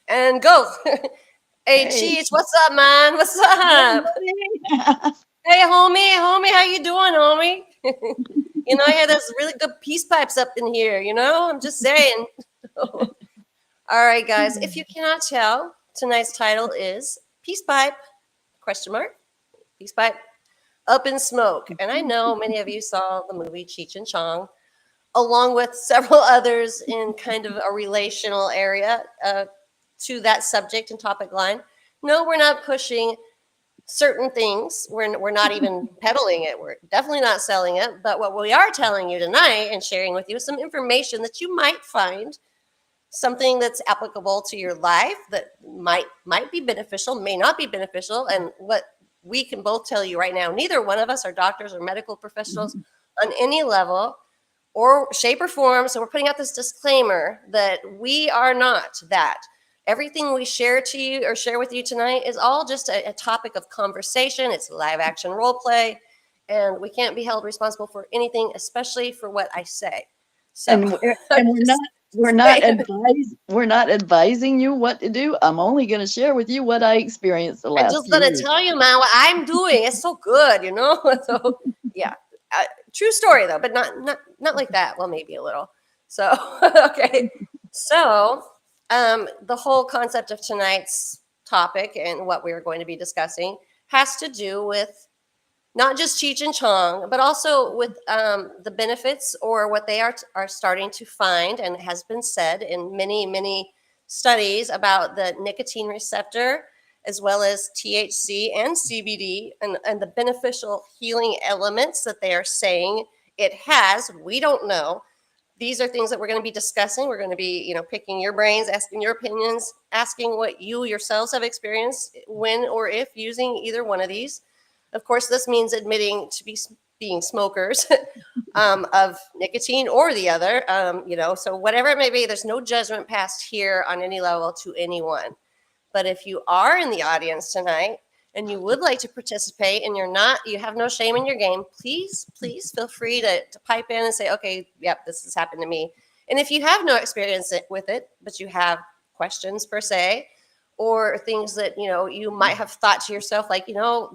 And go. Hey, Hey. Cheech, what's up, man? What's up? Hey, homie, how you doing, homie? I had those really good peace pipes up in here. I'm just saying. All right, guys. If you cannot tell, tonight's title is Peace Pipe? Question mark. Peace Pipe up in smoke. And I know many of you saw the movie Cheech and Chong, along with several others in kind of a relational area to that subject and topic line. No, we're not pushing certain things. We're not even peddling it. We're definitely not selling it. But what we are telling you tonight and sharing with you is some information that you might find something that's applicable to your life that might be beneficial, may not be beneficial, and what we can both tell you right now, neither one of us are doctors or medical professionals on any level or shape or form. So we're putting out this disclaimer that we are not that. Everything we share to you or share with you tonight is all just a topic of conversation. It's live action role play, and we can't be held responsible for anything, especially for what I say. So and we're, I'm and we're not just we're not saying. advising you what to do. I'm only going to share with you what I experienced the I'm last just few gonna weeks. tell you, man, what I'm doing. It's so good. So yeah, true story though, but not like that. Well, maybe a little. So okay, so the whole concept of tonight's topic and what we are going to be discussing has to do with not just Cheech and Chong, but also with the benefits or what they are starting to find, and it has been said in many studies about the nicotine receptor, as well as THC and CBD, and the beneficial healing elements that they are saying it has. We don't know. These are things that we're going to be discussing. We're going to be, picking your brains, asking your opinions, asking what you yourselves have experienced when or if using either one of these. Of course, this means admitting to being smokers of nicotine or the other. So whatever it may be, there's no judgment passed here on any level to anyone. But if you are in the audience tonight and you would like to participate and you have no shame in your game, please feel free to pipe in and say, okay, yep, this has happened to me. And if you have no experience with it, but you have questions per se, or things that you might have thought to yourself, like,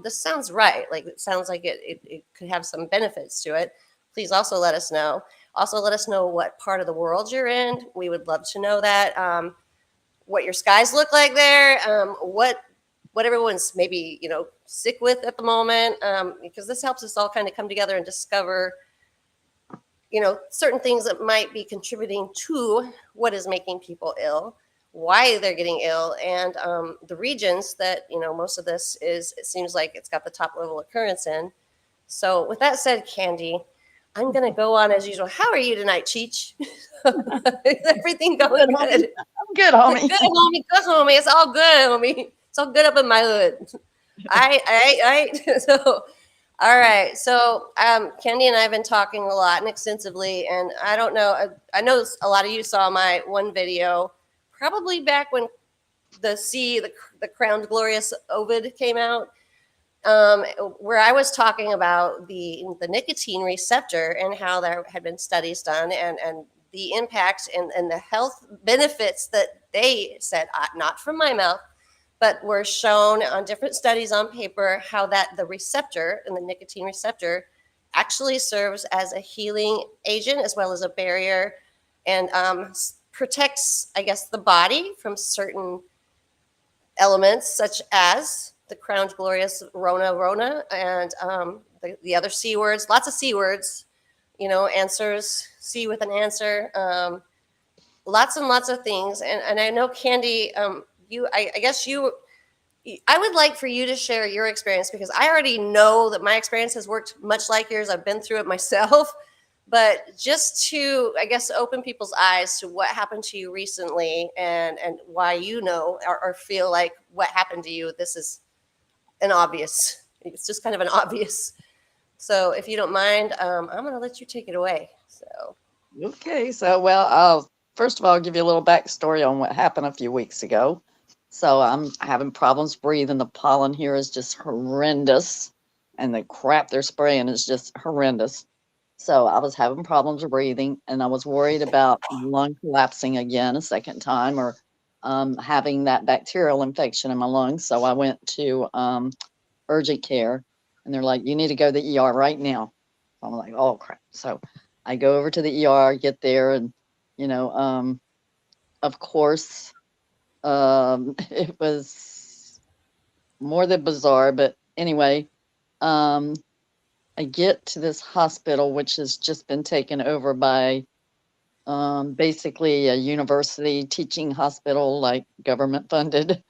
this sounds right, like it sounds like it could have some benefits to it, please also let us know. Also let us know what part of the world you're in. We would love to know that. What your skies look like there, what everyone's maybe sick with at the moment, because this helps us all kind of come together and discover certain things that might be contributing to what is making people ill, why they're getting ill, and the regions that most of this is. It seems like it's got the top level occurrence in. So with that said, Candy, I'm gonna go on as usual. How are you tonight, Cheech? Is everything Good, going homie. good? I'm good, Good homie. homie, good homie. It's all good, homie. It's all good up in my hood. I. So, all right. So, Candy and I have been talking a lot and extensively, and I don't know. I know a lot of you saw my one video, probably back when the Crowned Glorious Ovid came out, where I was talking about the nicotine receptor and how there had been studies done, and the impact and the health benefits that they said, not from my mouth, but were shown on different studies on paper, how that the receptor and the nicotine receptor actually serves as a healing agent as well as a barrier, and protects, I guess, the body from certain elements such as the Crowned Glorious Rona, and the other C words, lots of C words, answers, C with an answer, lots and lots of things. And I know, Candy, I guess I would like for you to share your experience, because I already know that my experience has worked much like yours. I've been through it myself. But just to, I guess, open people's eyes to what happened to you recently, and why or feel like what happened to you, this is it's just kind of an obvious. So if you don't mind, I'm going to let you take it away. So, Okay, so well, I'll first of all give you a little backstory on what happened a few weeks ago. So I'm having problems breathing. The pollen here is just horrendous, and the crap they're spraying is just horrendous. So I was having problems breathing, and I was worried about lung collapsing again a second time, or having that bacterial infection in my lungs. So I went to urgent care, and they're like, "You need to go to the ER right now." I'm like, "Oh crap!" So I go over to the ER, get there, and you know, of course, it was more than bizarre. But anyway, um, I get to this hospital, which has just been taken over by basically a university teaching hospital, like government funded.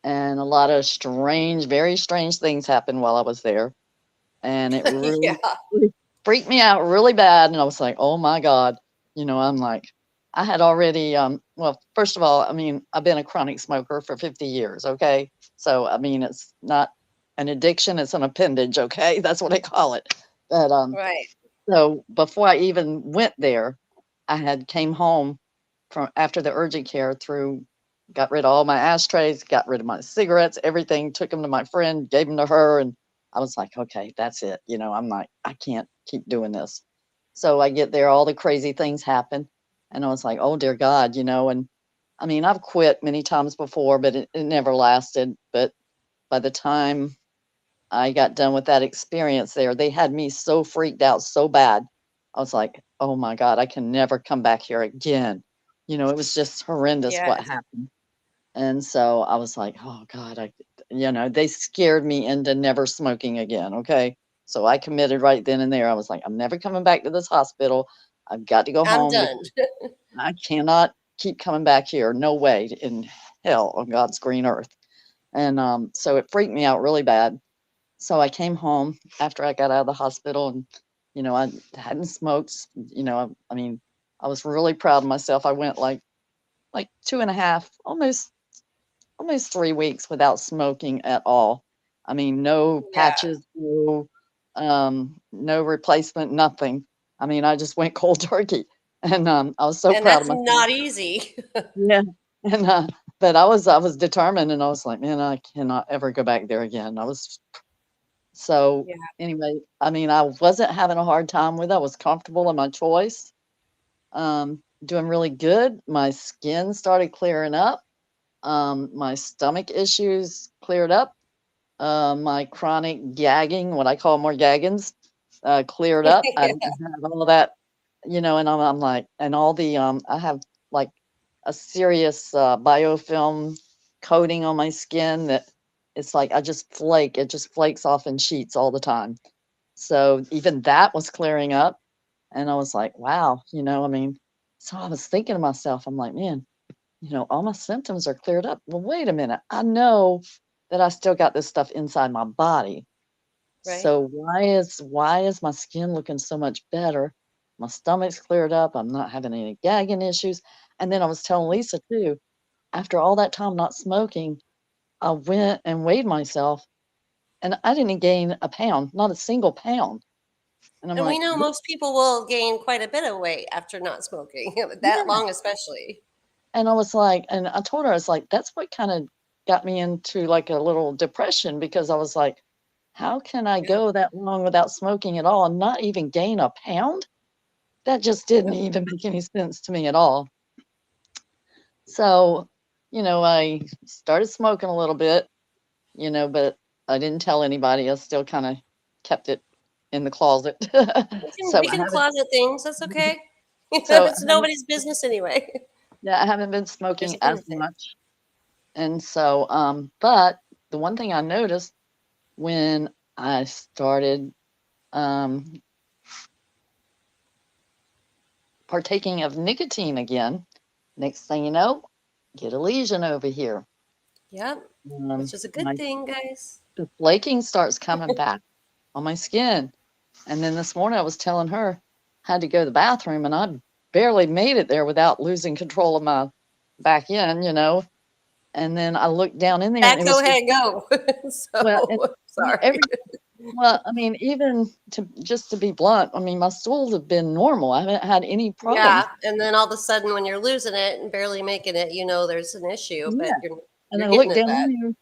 And a lot of strange, very strange things happened while I was there. And it Yeah. really freaked me out really bad. And I was like, oh my God. I'm like, I had already, well, first of all, I mean, I've been a chronic smoker for 50 years. Okay. So, I mean, it's not an addiction, it's an appendage. Okay. That's what I call it. But, Right. so before I even went there, I had came home from after the urgent care got rid of all my ashtrays, got rid of my cigarettes, everything, took them to my friend, gave them to her. And I was like, okay, that's it. I'm like, I can't keep doing this. So I get there, all the crazy things happen. And I was like, oh dear God, and I mean, I've quit many times before, but it never lasted. But by the time I got done with that experience there, they had me so freaked out so bad. I was like, oh my God, I can never come back here again. It was just horrendous what Yes. happened. And so I was like, oh God, they scared me into never smoking again. Okay. So I committed right then and there. I was like, I'm never coming back to this hospital. I've got to go I'm home done. because I cannot keep coming back here. No way in hell on God's green earth. And so it freaked me out really bad. So I came home after I got out of the hospital, and I hadn't smoked. I mean, I was really proud of myself. I went like 2.5, almost 3 weeks without smoking at all. I mean, no Yeah. patches, no replacement, nothing. I mean, I just went cold turkey, and I was so And proud of that's myself. not easy. Yeah, and but I was determined, and I was like, man, I cannot ever go back there again. So Yeah. anyway, I mean, I wasn't having a hard time with it. I was comfortable in my choice. Doing really good. My skin started clearing up. My stomach issues cleared up. My chronic gagging, what I call more gaggins, cleared up. I didn't have all that, and I'm like, and all the I have like a serious biofilm coating on my skin that it's like I just flake. It just flakes off in sheets all the time. So even that was clearing up. And I was like, wow, I mean, so I was thinking to myself, I'm like, man, all my symptoms are cleared up. Well, wait a minute. I know that I still got this stuff inside my body. Right. So why is my skin looking so much better? My stomach's cleared up. I'm not having any gagging issues. And then I was telling Lisa too, after all that time not smoking, I went and weighed myself and I didn't gain a pound, not a single pound. And I'm And we like, know most people will gain quite a bit of weight after not smoking, that yeah. long especially. And I was like, and I told her, I was like, that's what kind of got me into like a little depression because I was like, how can I Yeah. go that long without smoking at all and not even gain a pound? That just didn't Yep. even make any sense to me at all. So, I started smoking a little bit, but I didn't tell anybody. I still kind of kept it in the closet. We can So we I can haven't, closet things. That's okay. so I It's haven't, nobody's business anyway. yeah, I haven't been There's smoking a as benefit. much. And so, but the one thing I noticed when I started um, partaking of nicotine again, next thing you know, get a lesion over here. Yep. Which is a good My thing, guys. the flaking starts coming back on my skin. And then this morning I was telling her I had to go to the bathroom and I barely made it there without losing control of my back end. And then I looked down in there Yeah, and it go was just, ahead, go. well, Sorry. every well, I mean, even to be blunt, I mean, my stools have been normal. I haven't had any Yeah, problems. and then all of a sudden, when you're losing it and barely making it, there's an issue, but Yeah. And you're I getting looked it down in bad. there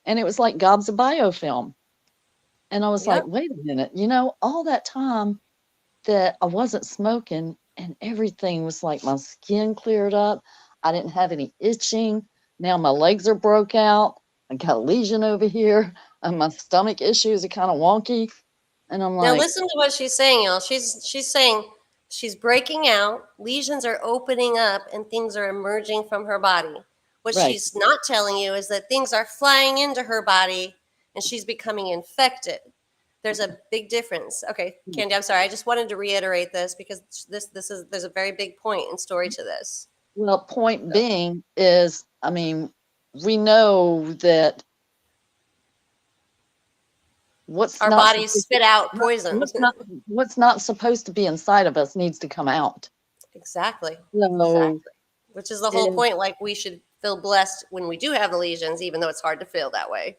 and it was like gobs of biofilm. And I was like, Yep. wait a minute, all that time that I wasn't smoking and everything was like my skin cleared up. I didn't have any itching. Now my legs are broke out. I got a lesion over here, and my stomach issues are kind of wonky. And I'm Now like, listen to what she's saying, y'all. She's saying she's breaking out, lesions are opening up, and things are emerging from her body. What right. she's not telling you is that things are flying into her body and she's becoming infected. There's a big difference. Okay, Candy, I'm sorry. I just wanted to reiterate this because this is there's a very big point and story to this. Well, point being is, I mean, we know that what's Our not bodies supposed to, spit out poison. what's not supposed to be inside of us needs to come out. Exactly. So Exactly. Which is the whole it, point. Like we should feel blessed when we do have the lesions, even though it's hard to feel that way.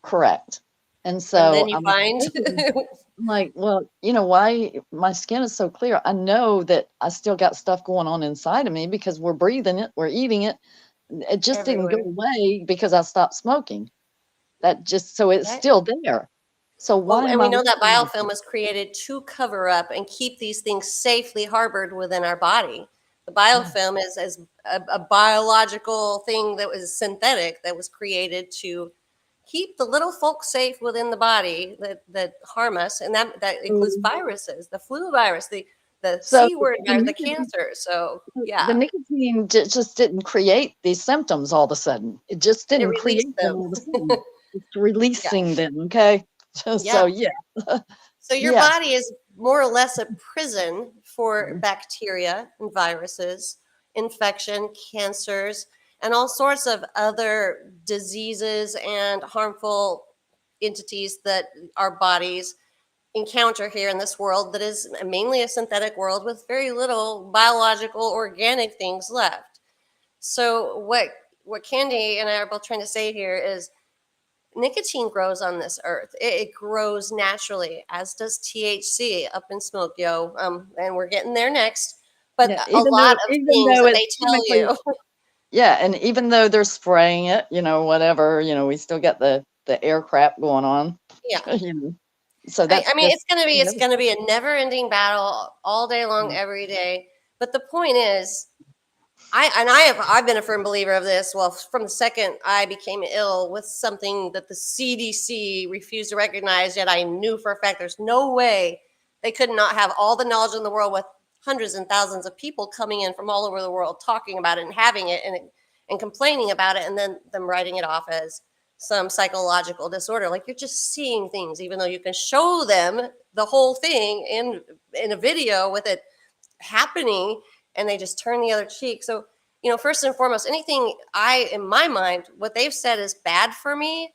correct. And And so then you I'm find thinking, I'm like, well, you know, why my skin is so clear? I know that I still got stuff going on inside of me because we're breathing it, we're eating it. It just didn't go everywhere. away because I stopped smoking. That just, so it's Right? still there. So Well, why and am we I know that looking at biofilm it? was created to cover up and keep these things safely harbored within our body. The biofilm is a biological thing that was synthetic that was created to keep the little folk safe within the body that harm us, and that includes So, viruses, the flu virus, the so C word the virus, the nicotine, cancer. So the yeah, nicotine just didn't create these symptoms all of a sudden. It just it didn't released create them them. all of a sudden. It's Yeah, releasing them. Okay. So yeah. yeah, So your yes. body is more or less a prison for bacteria and viruses, infection, cancers, and all sorts of other diseases and harmful entities that our bodies encounter here in this world that is mainly a synthetic world with very little biological organic things left. So what Candy and I are both trying to say here is nicotine grows on this earth. It grows naturally, as does THC up in smoke, yo. And we're getting there next. But Yeah. a lot of Even things though that it's they tell chemically, you, yeah, and even though they're spraying it, whatever, we still got the air crap going on. yeah. you know. So I mean, that's it's gonna be a never-ending battle all day long, every day. But the point is, I've been a firm believer of this. Well, from the second I became ill with something that the CDC refused to recognize, yet I knew for a fact there's no way they could not have all the knowledge in the world with hundreds and thousands of people coming in from all over the world talking about it and having it and complaining about it, and then them writing it off as some psychological disorder. Like you're just seeing things, even though you can show them the whole thing in a video with it happening, and they just turn the other cheek. So, first and foremost, anything in my mind, what they've said is bad for me,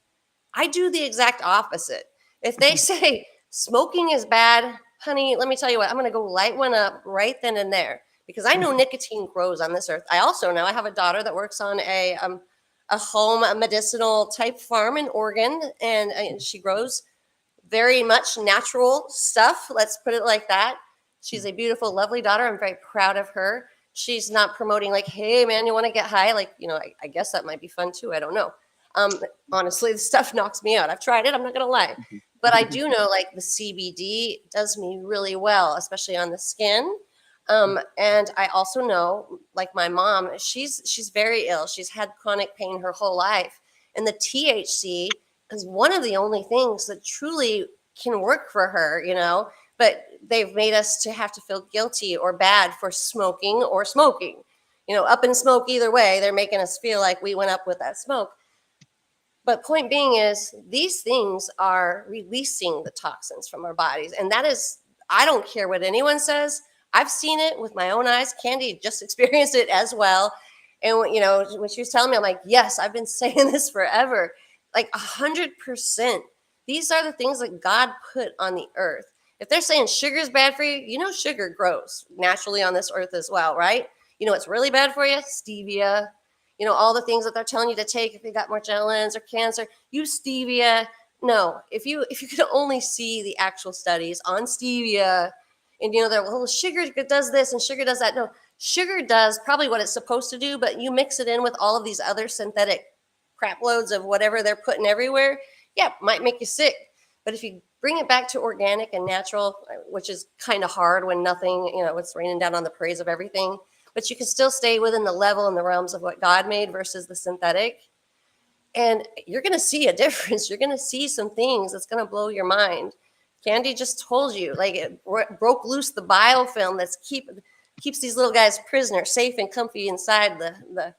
I do the exact opposite. If they say smoking is bad, honey, let me tell you what, I'm going to go light one up right then and there because I know nicotine grows on this earth. I also know I have a daughter that works on a home a medicinal type farm in Oregon, and she grows very much natural stuff. Let's put it like that. She's a beautiful, lovely daughter. I'm very proud of her. She's not promoting like, hey man, you want to get high? Like, I guess that might be fun too. I don't know. Honestly, the stuff knocks me out. I've tried it. I'm not gonna lie, but I do know like the CBD does me really well, especially on the skin. And I also know, like my mom, she's very ill. She's had chronic pain her whole life, and the THC is one of the only things that truly can work for her. But they've made us to have to feel guilty or bad for smoking or smoking. Up in smoke either way, they're making us feel like we went up with that smoke. But point being is these things are releasing the toxins from our bodies. And that is, I don't care what anyone says. I've seen it with my own eyes. Candy just experienced it as well. And when she was telling me, I'm like, yes, I've been saying this forever. Like 100%. These are the things that God put on the earth. If they're saying sugar is bad for you, sugar grows naturally on this earth as well, right? What's really bad for you? Stevia, all the things that they're telling you to take if you got Morgellons or cancer. Use stevia. No, if you could only see the actual studies on stevia, and they're, well, sugar does this and sugar does that. No, sugar does probably what it's supposed to do, but you mix it in with all of these other synthetic crap loads of whatever they're putting everywhere. Yeah, might make you sick. But if you bring it back to organic and natural, which is kind of hard when nothing, it's raining down on the praise of everything. but you can still stay within the level and the realms of what God made versus the synthetic. And you're going to see a difference. You're going to see some things that's going to blow your mind. Candy just told you, like, it broke loose the biofilm that's keeps these little guys prisoners, safe and comfy inside the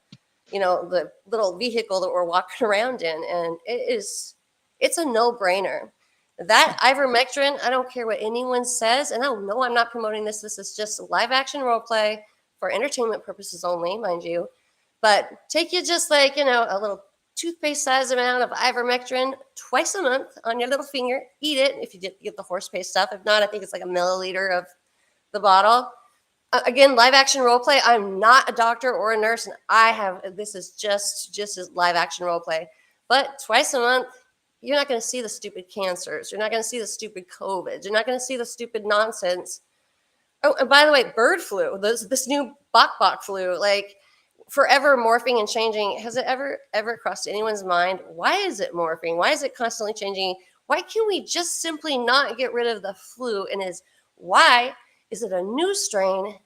the little vehicle that we're walking around in. And it's a no-brainer. That ivermectin, I don't care what anyone says, and no, I'm not promoting this. This is just live action role play for entertainment purposes only, mind you. But take you just like, a little toothpaste size amount of ivermectin twice a month on your little finger. Eat it if you get the horse paste stuff. If not, I think it's like a milliliter of the bottle. Again, live action role play. I'm not a doctor or a nurse, and this is just as live action role play. But twice a month, you're not going to see the stupid cancers. You're not going to see the stupid COVID. You're not going to see the stupid nonsense. Oh, and by the way, bird flu, this new bok flu, like forever morphing and changing. Has it ever crossed anyone's mind? Why is it morphing? Why is it constantly changing? Why can we just simply not get rid of the flu? And why is it a new strain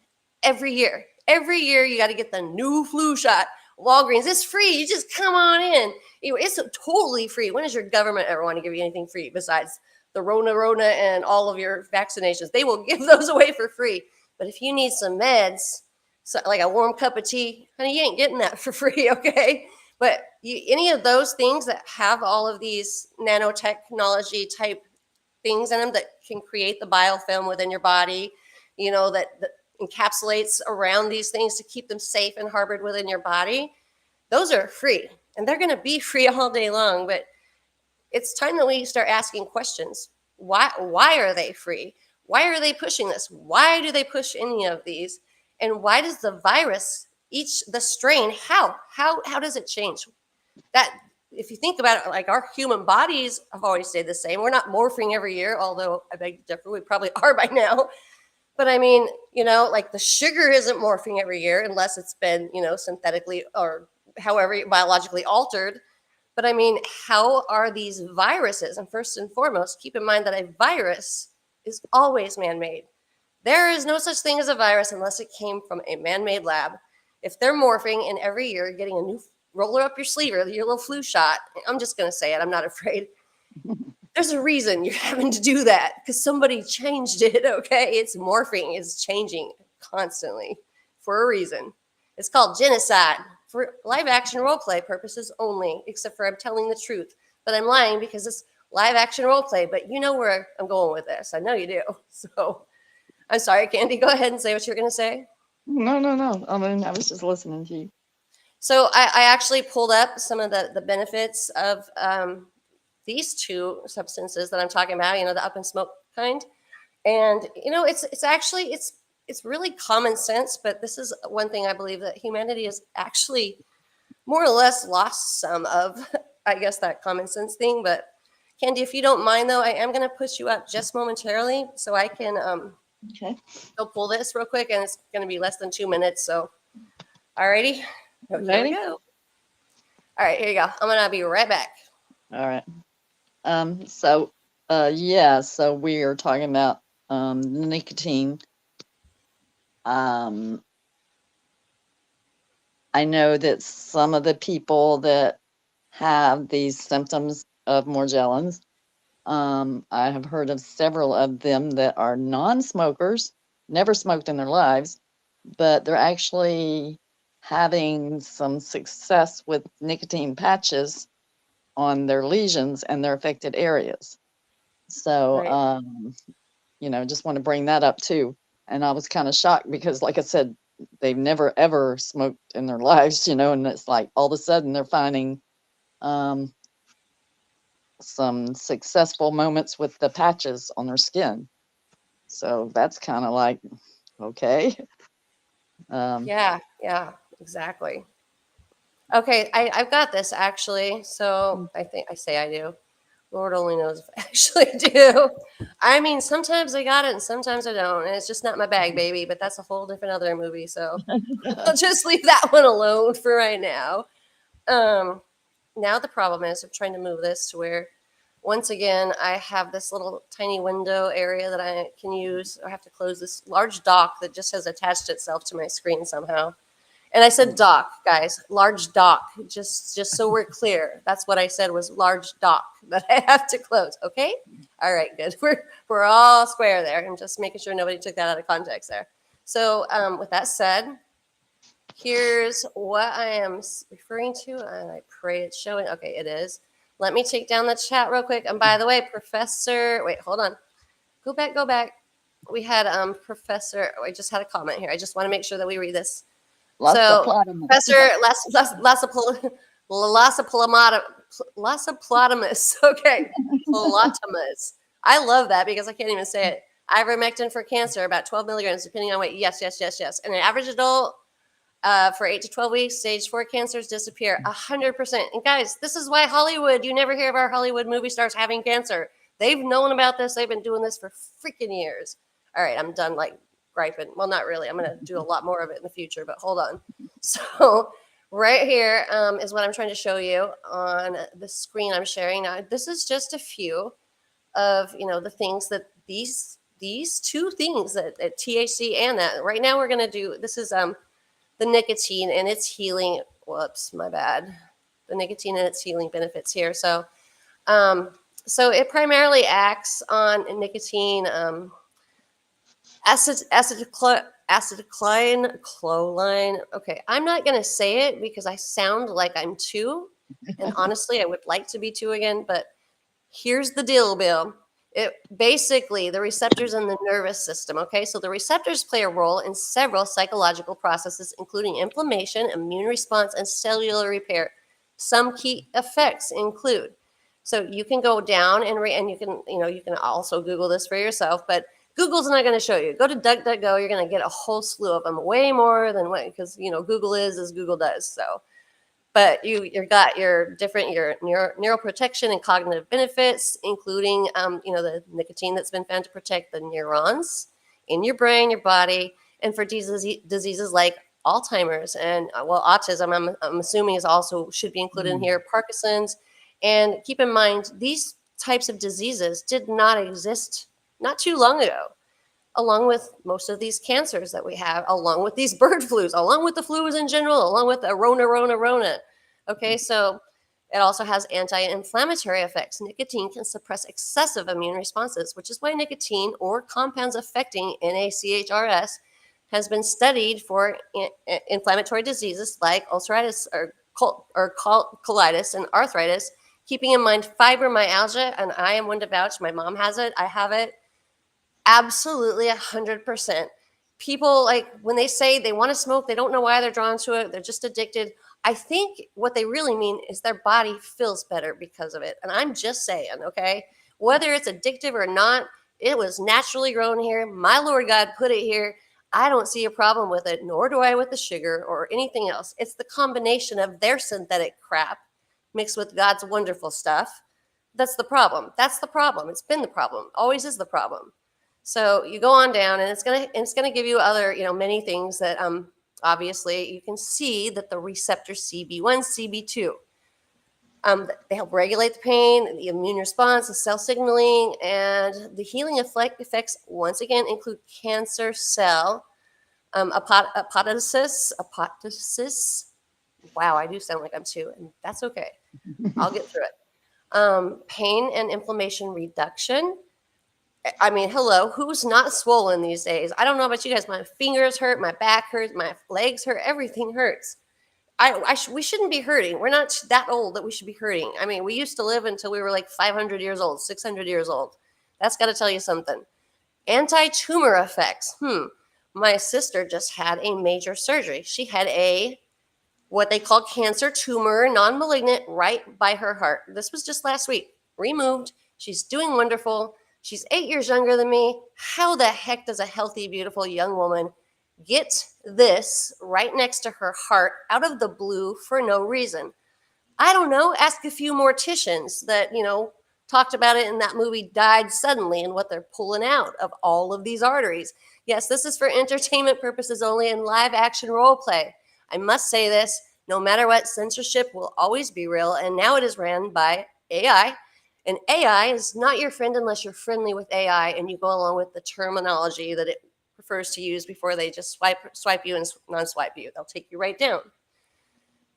every year? Every year you got to get the new flu shot. Walgreens, it's free. You just come on in. It's totally free. When does your government ever want to give you anything free besides the Rona and all of your vaccinations? They will give those away for free. But if you need some meds, like a warm cup of tea, honey, you ain't getting that for free, okay? But any of those things that have all of these nanotechnology type things in them that can create the biofilm within your body, that encapsulates around these things to keep them safe and harbored within your body, those are free. And they're going to be free all day long. But it's time that we start asking questions. Why are they free? Why are they pushing this? Why do they push any of these? And why does the virus, the strain, how does it change? That, if you think about it, like our human bodies have always stayed the same. We're not morphing every year, although I beg to differ, we probably are by now. But I mean, like the sugar isn't morphing every year unless it's been, synthetically or however biologically altered. But I mean, how are these viruses? And first and foremost, keep in mind that a virus is always man-made. There is no such thing as a virus unless it came from a man-made lab. If they're morphing and every year getting a new roller up your sleeve or your little flu shot, I'm just going to say it, I'm not afraid. There's a reason you're having to do that because somebody changed it, okay? It's morphing, it's changing constantly for a reason. It's called genocide for live action role play purposes only, except for I'm telling the truth. But I'm lying because it's live action role play, but you know where I'm going with this. I know you do. So I'm sorry, Candy, go ahead and say what you're going to say. No. I mean, I was just listening to you. So I actually pulled up some of the benefits of these two substances that I'm talking about, the up and smoke kind. And, it's really common sense, but this is one thing I believe that humanity has actually more or less lost some of, I guess, that common sense thing. But Candy, if you don't mind, though, I am going to push you up just momentarily so I can Okay. go pull this real quick, and it's going to be less than 2 minutes. So, all righty. Here we go. All right, here you go. I'm going to be right back. All right. So we are talking about nicotine. I know that some of the people that have these symptoms of Morgellons, I have heard of several of them that are non-smokers, never smoked in their lives, but they're actually having some success with nicotine patches on their lesions and their affected areas. So, Right. Just want to bring that up too. And I was kind of shocked because, like I said, they've never ever smoked in their lives, and it's like all of a sudden they're finding some successful moments with the patches on their skin. So that's kind of like, okay. Yeah, exactly. Okay, I've got this actually. So I think I say I do. Lord only knows if I actually do. I mean, sometimes I got it and sometimes I don't. And it's just not my bag, baby. But that's a whole different other movie. So I'll just leave that one alone for right now. Now the problem is I'm trying to move this to where once again, I have this little tiny window area that I can use. I have to close this large dock that just has attached itself to my screen somehow. And I said dock, guys, large dock, just so we're clear. That's what I said was large dock that I have to close. Okay. All right, good. We're all square there. I'm just making sure nobody took that out of context there. So with that said, here's what I am referring to, and I pray it's showing. Okay, it is. Let me take down the chat real quick. And by the way, Professor, wait, hold on. Go back. We had Professor, oh, I just had a comment here. I just want to make sure that we read this. So, Professor Lassaplotamus. Okay, Plotamus. I love that because I can't even say it. Ivermectin for cancer, about 12 milligrams, depending on weight. Yes. And an average adult for 8 to 12 weeks, stage 4 cancers disappear 100%. And guys, this is why Hollywood, you never hear of our Hollywood movie stars having cancer. They've known about this. They've been doing this for freaking years. All right, I'm done like griping. Well, not really. I'm going to do a lot more of it in the future, but hold on. So right here is what I'm trying to show you on the screen I'm sharing now. This is just a few of, the things that these two things that THC and that right now we're going to do. This is the nicotine and its healing. Whoops, my bad. The nicotine and its healing benefits here. So it primarily acts on nicotine, acetylcholine. Okay, I'm not going to say it because I sound like I'm two. And honestly, I would like to be two again. But here's the deal, Bill. It basically the receptors in the nervous system. Okay, so the receptors play a role in several psychological processes, including inflammation, immune response, and cellular repair. Some key effects include. So you can go down and you can also Google this for yourself, but Google's not going to show you. Go to DuckDuckGo. You're going to get a whole slew of them, way more than what, because Google is as Google does. So. But you've got your neuroprotection and cognitive benefits, including, the nicotine that's been found to protect the neurons in your brain, your body, and for diseases like Alzheimer's and, autism, I'm assuming is also should be included in here, Parkinson's. And keep in mind, these types of diseases did not exist not too long ago, along with most of these cancers that we have, along with these bird flus, along with the flus in general, along with the Rona. Okay, so it also has anti-inflammatory effects. Nicotine can suppress excessive immune responses, which is why nicotine or compounds affecting NACHRS has been studied for inflammatory diseases like ulceritis or colitis and arthritis, keeping in mind fibromyalgia, and I am one to vouch. My mom has it. I have it. Absolutely 100%. People, like, when they say they want to smoke, they don't know why they're drawn to it. They're just addicted. I think what they really mean is their body feels better because of it. And I'm just saying, okay, whether it's addictive or not, it was naturally grown here. My Lord God put it here. I don't see a problem with it, nor do I with the sugar or anything else. It's the combination of their synthetic crap mixed with God's wonderful stuff. That's the problem. That's the problem. It's been the problem. Always is the problem. So you go on down, and it's gonna give you other, many things that obviously you can see that the receptor CB1, CB2, they help regulate the pain, the immune response, the cell signaling, and the healing effects once again include cancer cell apoptosis. Wow, I do sound like I'm two, and that's okay. I'll get through it. Pain and inflammation reduction. I mean, hello, who's not swollen these days? I don't know about you guys. My fingers hurt, my back hurts, my legs hurt, everything hurts. We shouldn't be hurting. We're not that old that we should be hurting. I mean, we used to live until we were like 500 years old, 600 years old. That's got to tell you something. Anti-tumor effects. My sister just had a major surgery. She had what they call cancer tumor, non-malignant, right by her heart. This was just last week. Removed. She's doing wonderful. She's 8 years younger than me. How the heck does a healthy, beautiful young woman get this right next to her heart out of the blue for no reason? I don't know. Ask a few morticians that, talked about it in that movie Died Suddenly and what they're pulling out of all of these arteries. Yes, this is for entertainment purposes only and live action role play. I must say this, no matter what, censorship will always be real, and now it is ran by AI. And AI is not your friend unless you're friendly with AI and you go along with the terminology that it prefers to use before they just swipe you and non-swipe you. They'll take you right down.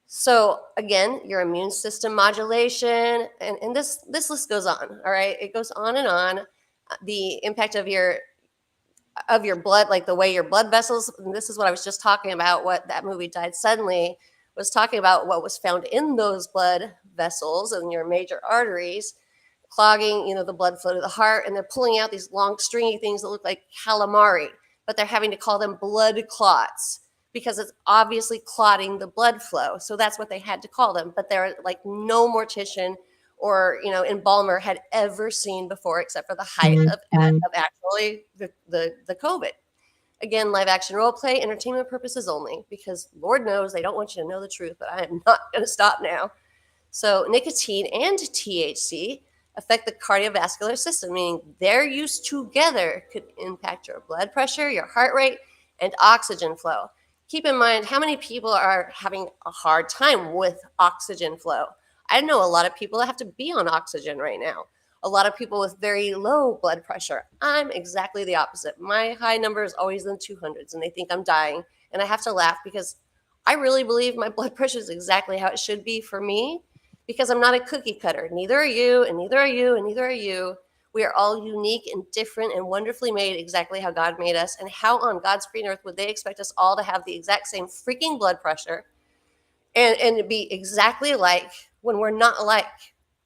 So again, your immune system modulation, and this list goes on. All right, it goes on and on. The impact of your blood, like the way your blood vessels. And this is what I was just talking about. What that movie Died Suddenly was talking about. What was found in those blood vessels and your major arteries, clogging, the blood flow to the heart, and they're pulling out these long stringy things that look like calamari, but they're having to call them blood clots because it's obviously clotting the blood flow. So that's what they had to call them. But they're like no mortician or embalmer had ever seen before, except for the height of actually the COVID. Again, live action role play, entertainment purposes only, because Lord knows they don't want you to know the truth, but I am not going to stop now. So nicotine and THC affect the cardiovascular system, meaning their use together could impact your blood pressure, your heart rate, and oxygen flow. Keep in mind how many people are having a hard time with oxygen flow. I know a lot of people that have to be on oxygen right now. A lot of people with very low blood pressure. I'm exactly the opposite. My high number is always in the 200s, and they think I'm dying. And I have to laugh because I really believe my blood pressure is exactly how it should be for me, because I'm not a cookie cutter. Neither are you, and neither are you, and neither are you. We are all unique and different and wonderfully made exactly how God made us. And how on God's green earth would they expect us all to have the exact same freaking blood pressure and be exactly alike when we're not alike?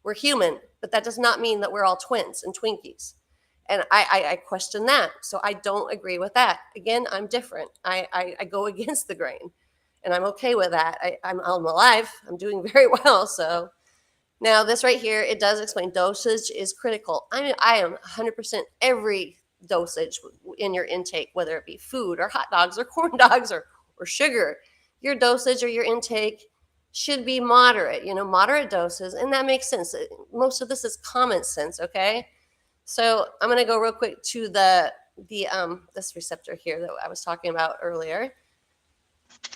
We're human, but that does not mean that we're all twins and Twinkies. And I question that. So I don't agree with that. Again, I'm different. I go against the grain, and I'm okay with that. I'm alive. I'm doing very well. So now this right here, it does explain dosage is critical. I am 100% every dosage in your intake, whether it be food or hot dogs or corn dogs or sugar. Your dosage or your intake should be moderate, moderate doses. And that makes sense. Most of this is common sense, okay? So I'm going to go real quick to this receptor here that I was talking about earlier.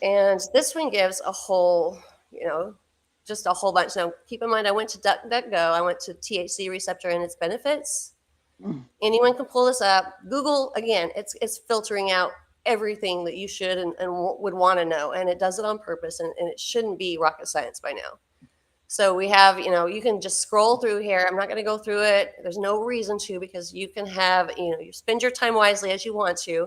And this one gives a whole, just a whole bunch. Now, keep in mind, I went to DuckDuckGo. I went to THC receptor and its benefits. Anyone can pull this up. Google, again, it's filtering out everything that you should and would want to know. And it does it on purpose. And it shouldn't be rocket science by now. So we have, you can just scroll through here. I'm not going to go through it. There's no reason to, because you can have, you spend your time wisely as you want to.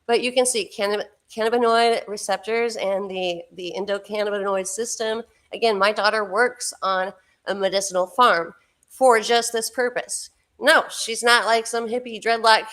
But you can see cannabinoid receptors and the endocannabinoid system. Again, my daughter works on a medicinal farm for just this purpose. No, she's not like some hippie dreadlock,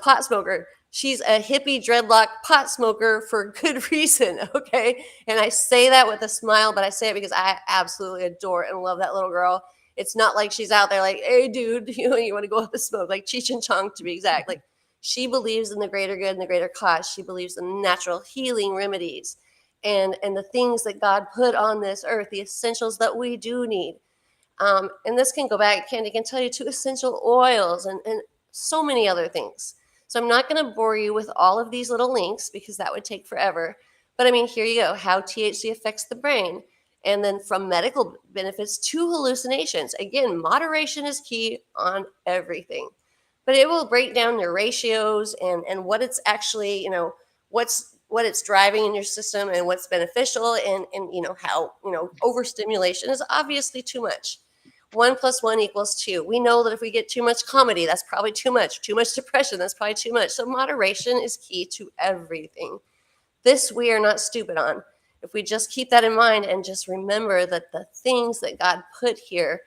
pot smoker. She's a hippie dreadlock pot smoker for good reason, okay? And I say that with a smile, but I say it because I absolutely adore and love that little girl. It's not like she's out there like, hey, dude, you want to go up and smoke, like Cheech and Chong to be exact. Like, she believes in the greater good and the greater cause. She believes in natural healing remedies and the things that God put on this earth, the essentials that we do need. And this can go back, Candy can tell you, to essential oils and so many other things. So I'm not going to bore you with all of these little links because that would take forever. But I mean, here you go, how THC affects the brain. And then from medical benefits to hallucinations. Again, moderation is key on everything. But it will break down your ratios and what it's actually, what it's driving in your system and what's beneficial and how, overstimulation is obviously too much. 1 + 1 = 2. We know that if we get too much comedy, that's probably too much. Too much depression, that's probably too much. So moderation is key to everything. This we are not stupid on. If we just keep that in mind and just remember that the things that God put here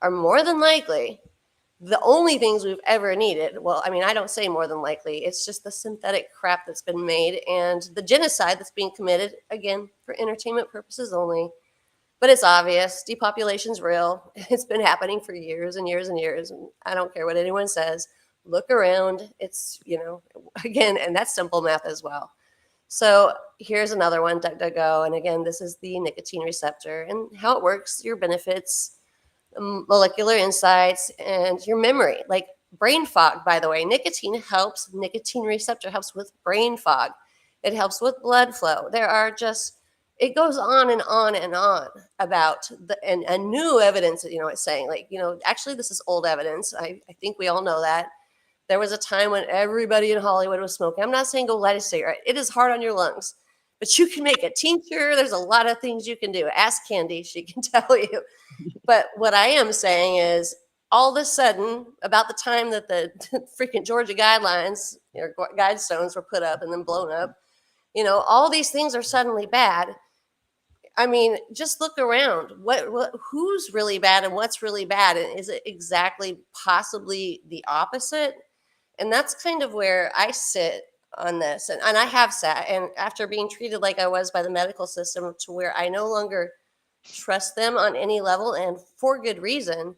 are more than likely the only things we've ever needed. Well, I mean, I don't say more than likely. It's just the synthetic crap that's been made and the genocide that's being committed, again, for entertainment purposes only. But it's obvious. Depopulation's real. It's been happening for years and years and years. And I don't care what anyone says. Look around. It's, again, and that's simple math as well. So here's another one, DuckDuckGo. And again, this is the nicotine receptor and how it works, your benefits, molecular insights, and your memory. Like brain fog, by the way. Nicotine receptor helps with brain fog. It helps with blood flow. it goes on and on and on about and new evidence, it's saying like, actually this is old evidence. I think we all know that. There was a time when everybody in Hollywood was smoking. I'm not saying go light a cigarette. It is hard on your lungs, but you can make a tincture. There's a lot of things you can do. Ask Candy, she can tell you. But what I am saying is all of a sudden, about the time that the freaking Georgia guidelines, guidestones were put up and then blown up, all these things are suddenly bad. I mean, just look around. Who's really bad and what's really bad? And is it exactly possibly the opposite? And that's kind of where I sit on this. And I have sat, and after being treated like I was by the medical system to where I no longer trust them on any level, and for good reason.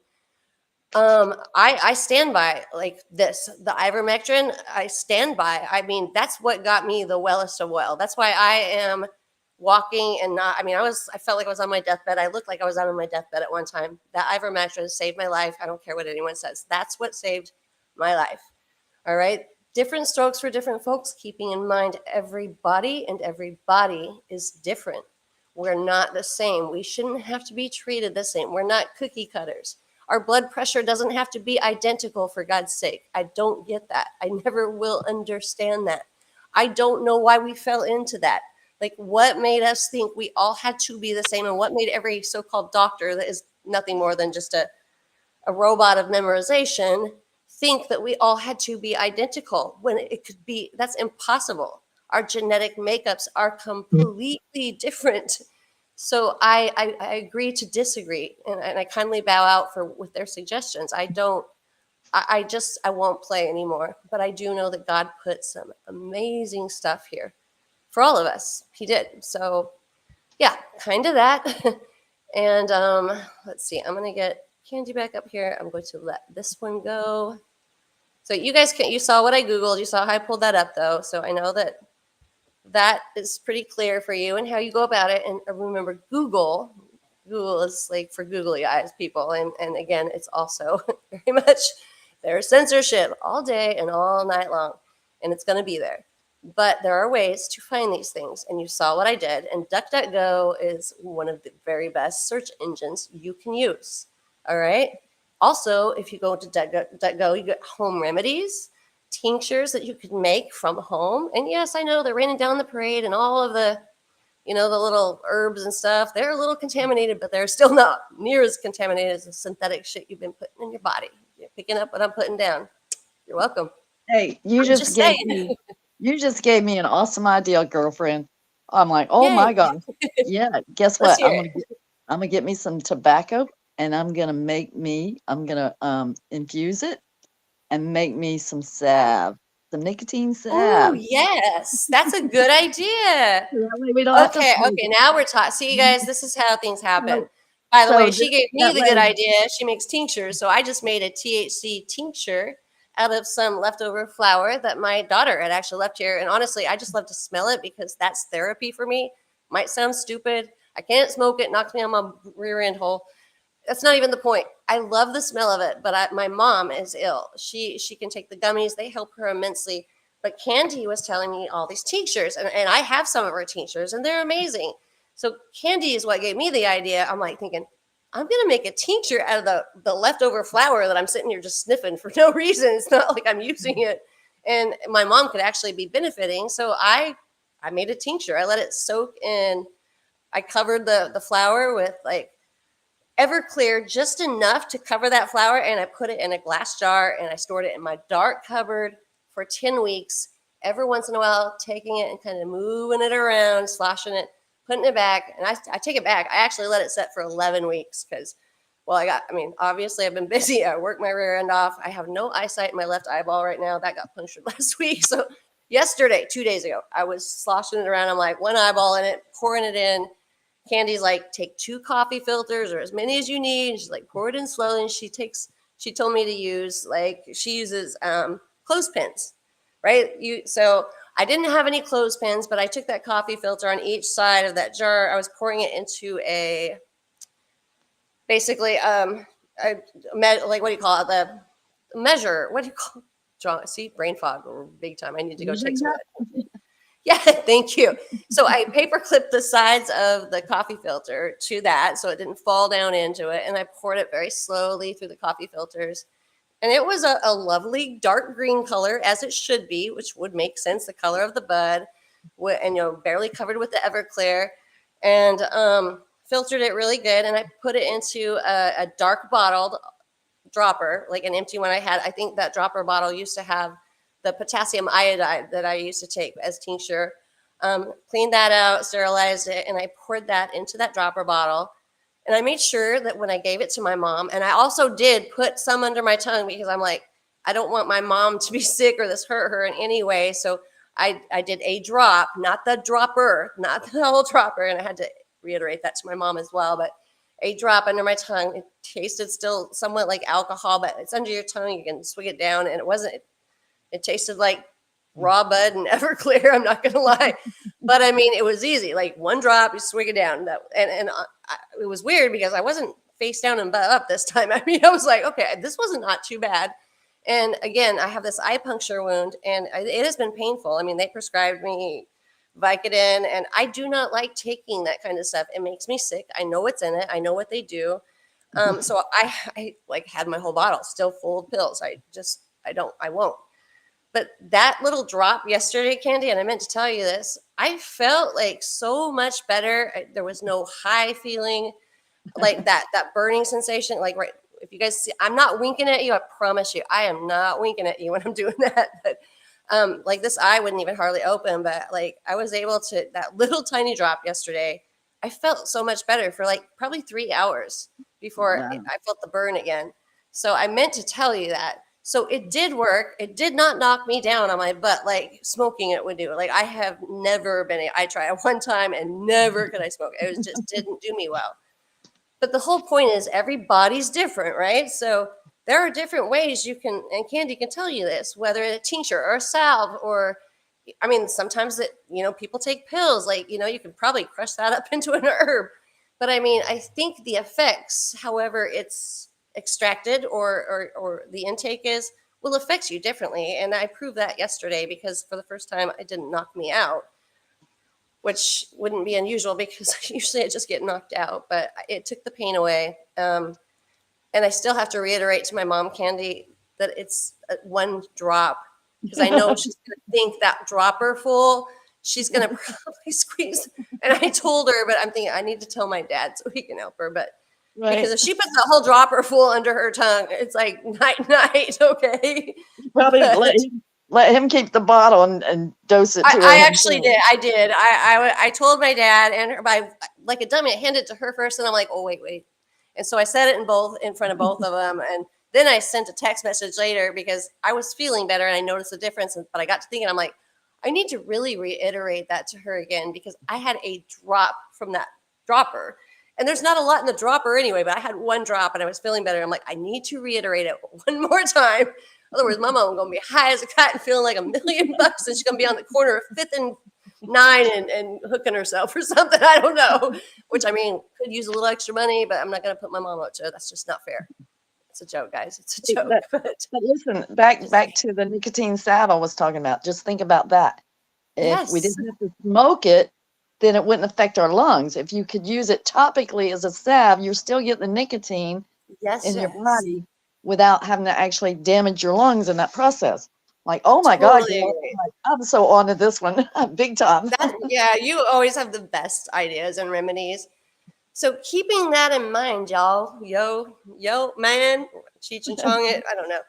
I stand by like this, the ivermectin. I stand by. I mean, that's what got me the wellest of well. That's why I am walking and not. I mean, I felt like I was on my deathbed. I looked like I was on my deathbed at one time. That ivermectin saved my life. I don't care what anyone says. That's what saved my life. All right. Different strokes for different folks, keeping in mind every body is different. We're not the same. We shouldn't have to be treated the same. We're not cookie cutters. Our blood pressure doesn't have to be identical, for God's sake. I don't get that. I never will understand that. I don't know why we fell into that. Like, what made us think we all had to be the same, and what made every so-called doctor that is nothing more than just a robot of memorization think that we all had to be identical when it could be? That's impossible. Our genetic makeups are completely different. So I agree to disagree, and I kindly bow out with their suggestions. I won't play anymore. But I do know that God put some amazing stuff here for all of us. He did. So yeah, kind of that. And let's see. I'm gonna get Candy back up here. I'm going to let this one go. So you saw what I Googled. You saw how I pulled that up, though. So I know that is pretty clear for you and how you go about it. And remember, Google is like for googly eyes people. And again, it's also very much there's censorship all day and all night long, and it's going to be there. But there are ways to find these things, and you saw what I did. And DuckDuckGo is one of the very best search engines you can use. All right. Also, if you go to DuckDuckGo, you get home remedies, tinctures that you can make from home. And yes, I know they're raining down the parade and all of the, the little herbs and stuff. They're a little contaminated, but they're still not near as contaminated as the synthetic shit you've been putting in your body. You're picking up what I'm putting down. You're welcome. Hey, you just gave me an awesome idea, girlfriend. I'm like, oh my God. Yeah, guess what? I'm gonna get me some tobacco, and I'm gonna infuse it and make me some salve, some nicotine salve. Oh yes, that's a good idea. We don't okay, now we're talking. See, you guys, this is how things happen. By the way, she gave me the good idea. She makes tinctures, so I just made a THC tincture out of some leftover flour that my daughter had actually left here. And honestly, I just love to smell it because that's therapy for me. Might sound stupid. I can't smoke it. Knocks me on my rear end hole. That's not even the point. I love the smell of it, but my mom is ill. She can take the gummies. They help her immensely. But Candy was telling me all these tinctures, and I have some of her tinctures, and they're amazing. So Candy is what gave me the idea. I'm like thinking, I'm going to make a tincture out of the leftover flour that I'm sitting here just sniffing for no reason. It's not like I'm using it. And my mom could actually be benefiting. So I made a tincture. I let it soak in. I covered the flour with like Everclear, just enough to cover that flour. And I put it in a glass jar and I stored it in my dark cupboard for 10 weeks. Every once in a while, taking it and kind of moving it around, sloshing it, putting it back. And I take it back. I actually let it set for 11 weeks because, obviously I've been busy. I worked my rear end off. I have no eyesight in my left eyeball right now. That got punctured last week. So yesterday, 2 days ago, I was sloshing it around. I'm like one eyeball in it, pouring it in. Candy's like, take 2 coffee filters or as many as you need. And she's like, pour it in slowly. And she told me to use, she uses clothespins, right? So I didn't have any clothespins, but I took that coffee filter on each side of that jar. I was pouring it into what do you call it? The measure. What do you call it? See, brain fog or big time. I need to go take some of that. Yeah, thank you. So I paper clipped the sides of the coffee filter to that so it didn't fall down into it. And I poured it very slowly through the coffee filters. And it was a lovely dark green color, as it should be, which would make sense, the color of the bud, and barely covered with the Everclear, and filtered it really good. And I put it into a dark bottled dropper, like an empty one I had. I think that dropper bottle used to have the potassium iodide that I used to take as tincture. Cleaned that out, sterilized it, and I poured that into that dropper bottle. And I made sure that when I gave it to my mom, and I also did put some under my tongue because I'm like, I don't want my mom to be sick or this hurt her in any way. So I did a drop, not the dropper, not the whole dropper. And I had to reiterate that to my mom as well. But a drop under my tongue. It tasted still somewhat like alcohol, but it's under your tongue. You can swig it down. And it tasted like raw bud and Everclear. I'm not going to lie. But I mean, it was easy. Like one drop, you swig it down. It was weird because I wasn't face down and butt up this time. I mean, I was like, okay, this wasn't not too bad. And again, I have this eye puncture wound and it has been painful. I mean, they prescribed me Vicodin, and I do not like taking that kind of stuff. It makes me sick. I know what's in it. I know what they do. So I like had my whole bottle still full of pills. I won't. But that little drop yesterday, Candy, and I meant to tell you this, I felt like so much better. There was no high feeling, like that burning sensation. Like, right, if you guys see, I'm not winking at you. I promise you, I am not winking at you when I'm doing that. But like this eye wouldn't even hardly open, but like I was able to, that little tiny drop yesterday, I felt so much better for like probably 3 hours before Wow. I felt the burn again. So I meant to tell you that. So it did work. It did not knock me down on my butt like smoking it would do. Like I have never been, I tried it one time and never could I smoke. It was just didn't do me well. But the whole point is everybody's different, right? So there are different ways you can, and Candy can tell you this, whether a tincture or a salve, or, I mean, sometimes that, people take pills, like, you can probably crush that up into an herb. But I mean, I think the effects, however it's extracted or the intake is, will affect you differently. And I proved that yesterday because for the first time, it didn't knock me out, which wouldn't be unusual because usually I just get knocked out, but it took the pain away. And I still have to reiterate to my mom, Candy, that it's one drop because I know she's going to think that dropper full. She's going to probably squeeze. And I told her, but I'm thinking I need to tell my dad so he can help her. But Right. because if she puts the whole dropper full under her tongue, it's like night, night. Okay. Probably But let him keep the bottle and dose it to her. I actually did. I did. I told my dad and her, by like a dummy, I handed it to her first, and I'm like, oh wait. And so I said it in front of both of them, and then I sent a text message later because I was feeling better and I noticed the difference. But I got to thinking, I'm like, I need to really reiterate that to her again because I had a drop from that dropper. And there's not a lot in the dropper anyway, but I had one drop and I was feeling better. I'm like, I need to reiterate it one more time. Otherwise, my mom gonna be high as a kite and feeling like $1 million, and she's gonna be on the corner of 5th and 9 and hooking herself or something. I don't know. Which I mean, could use a little extra money, but I'm not gonna put my mom up to it. That's just not fair. It's a joke, guys. It's a joke. But listen, back to the nicotine salve I was talking about. Just think about that. If we Yes. didn't have to smoke it, then it wouldn't affect our lungs. If you could use it topically as a salve, you're still getting the nicotine Yes. in your Yes. body without having to actually damage your lungs in that process. Like, oh my God, Totally agree. I'm so on to this one, big time. Yeah, you always have the best ideas and remedies. So keeping that in mind, y'all, yo, man, Cheech and Chong it, I don't know.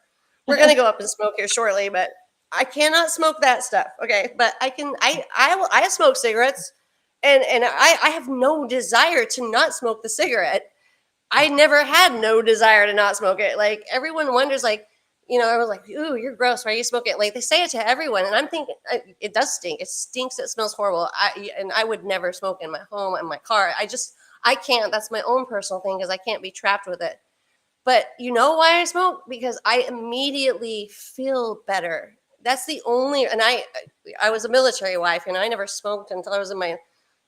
We're gonna go up and smoke here shortly, but I cannot smoke that stuff. Okay, but I smoke cigarettes, and I have no desire to not smoke the cigarette. I never had no desire to not smoke it. Like everyone wonders, like, I was like, "Ooh, you're gross. Why are you smoking it?" Like they say it to everyone, and I'm thinking it does stink. It stinks. It smells horrible. I would never smoke in my home in my car. I can't. That's my own personal thing because I can't be trapped with it. But you know why I smoke? Because I immediately feel better. That's the only. And I was a military wife, and I never smoked until I was in my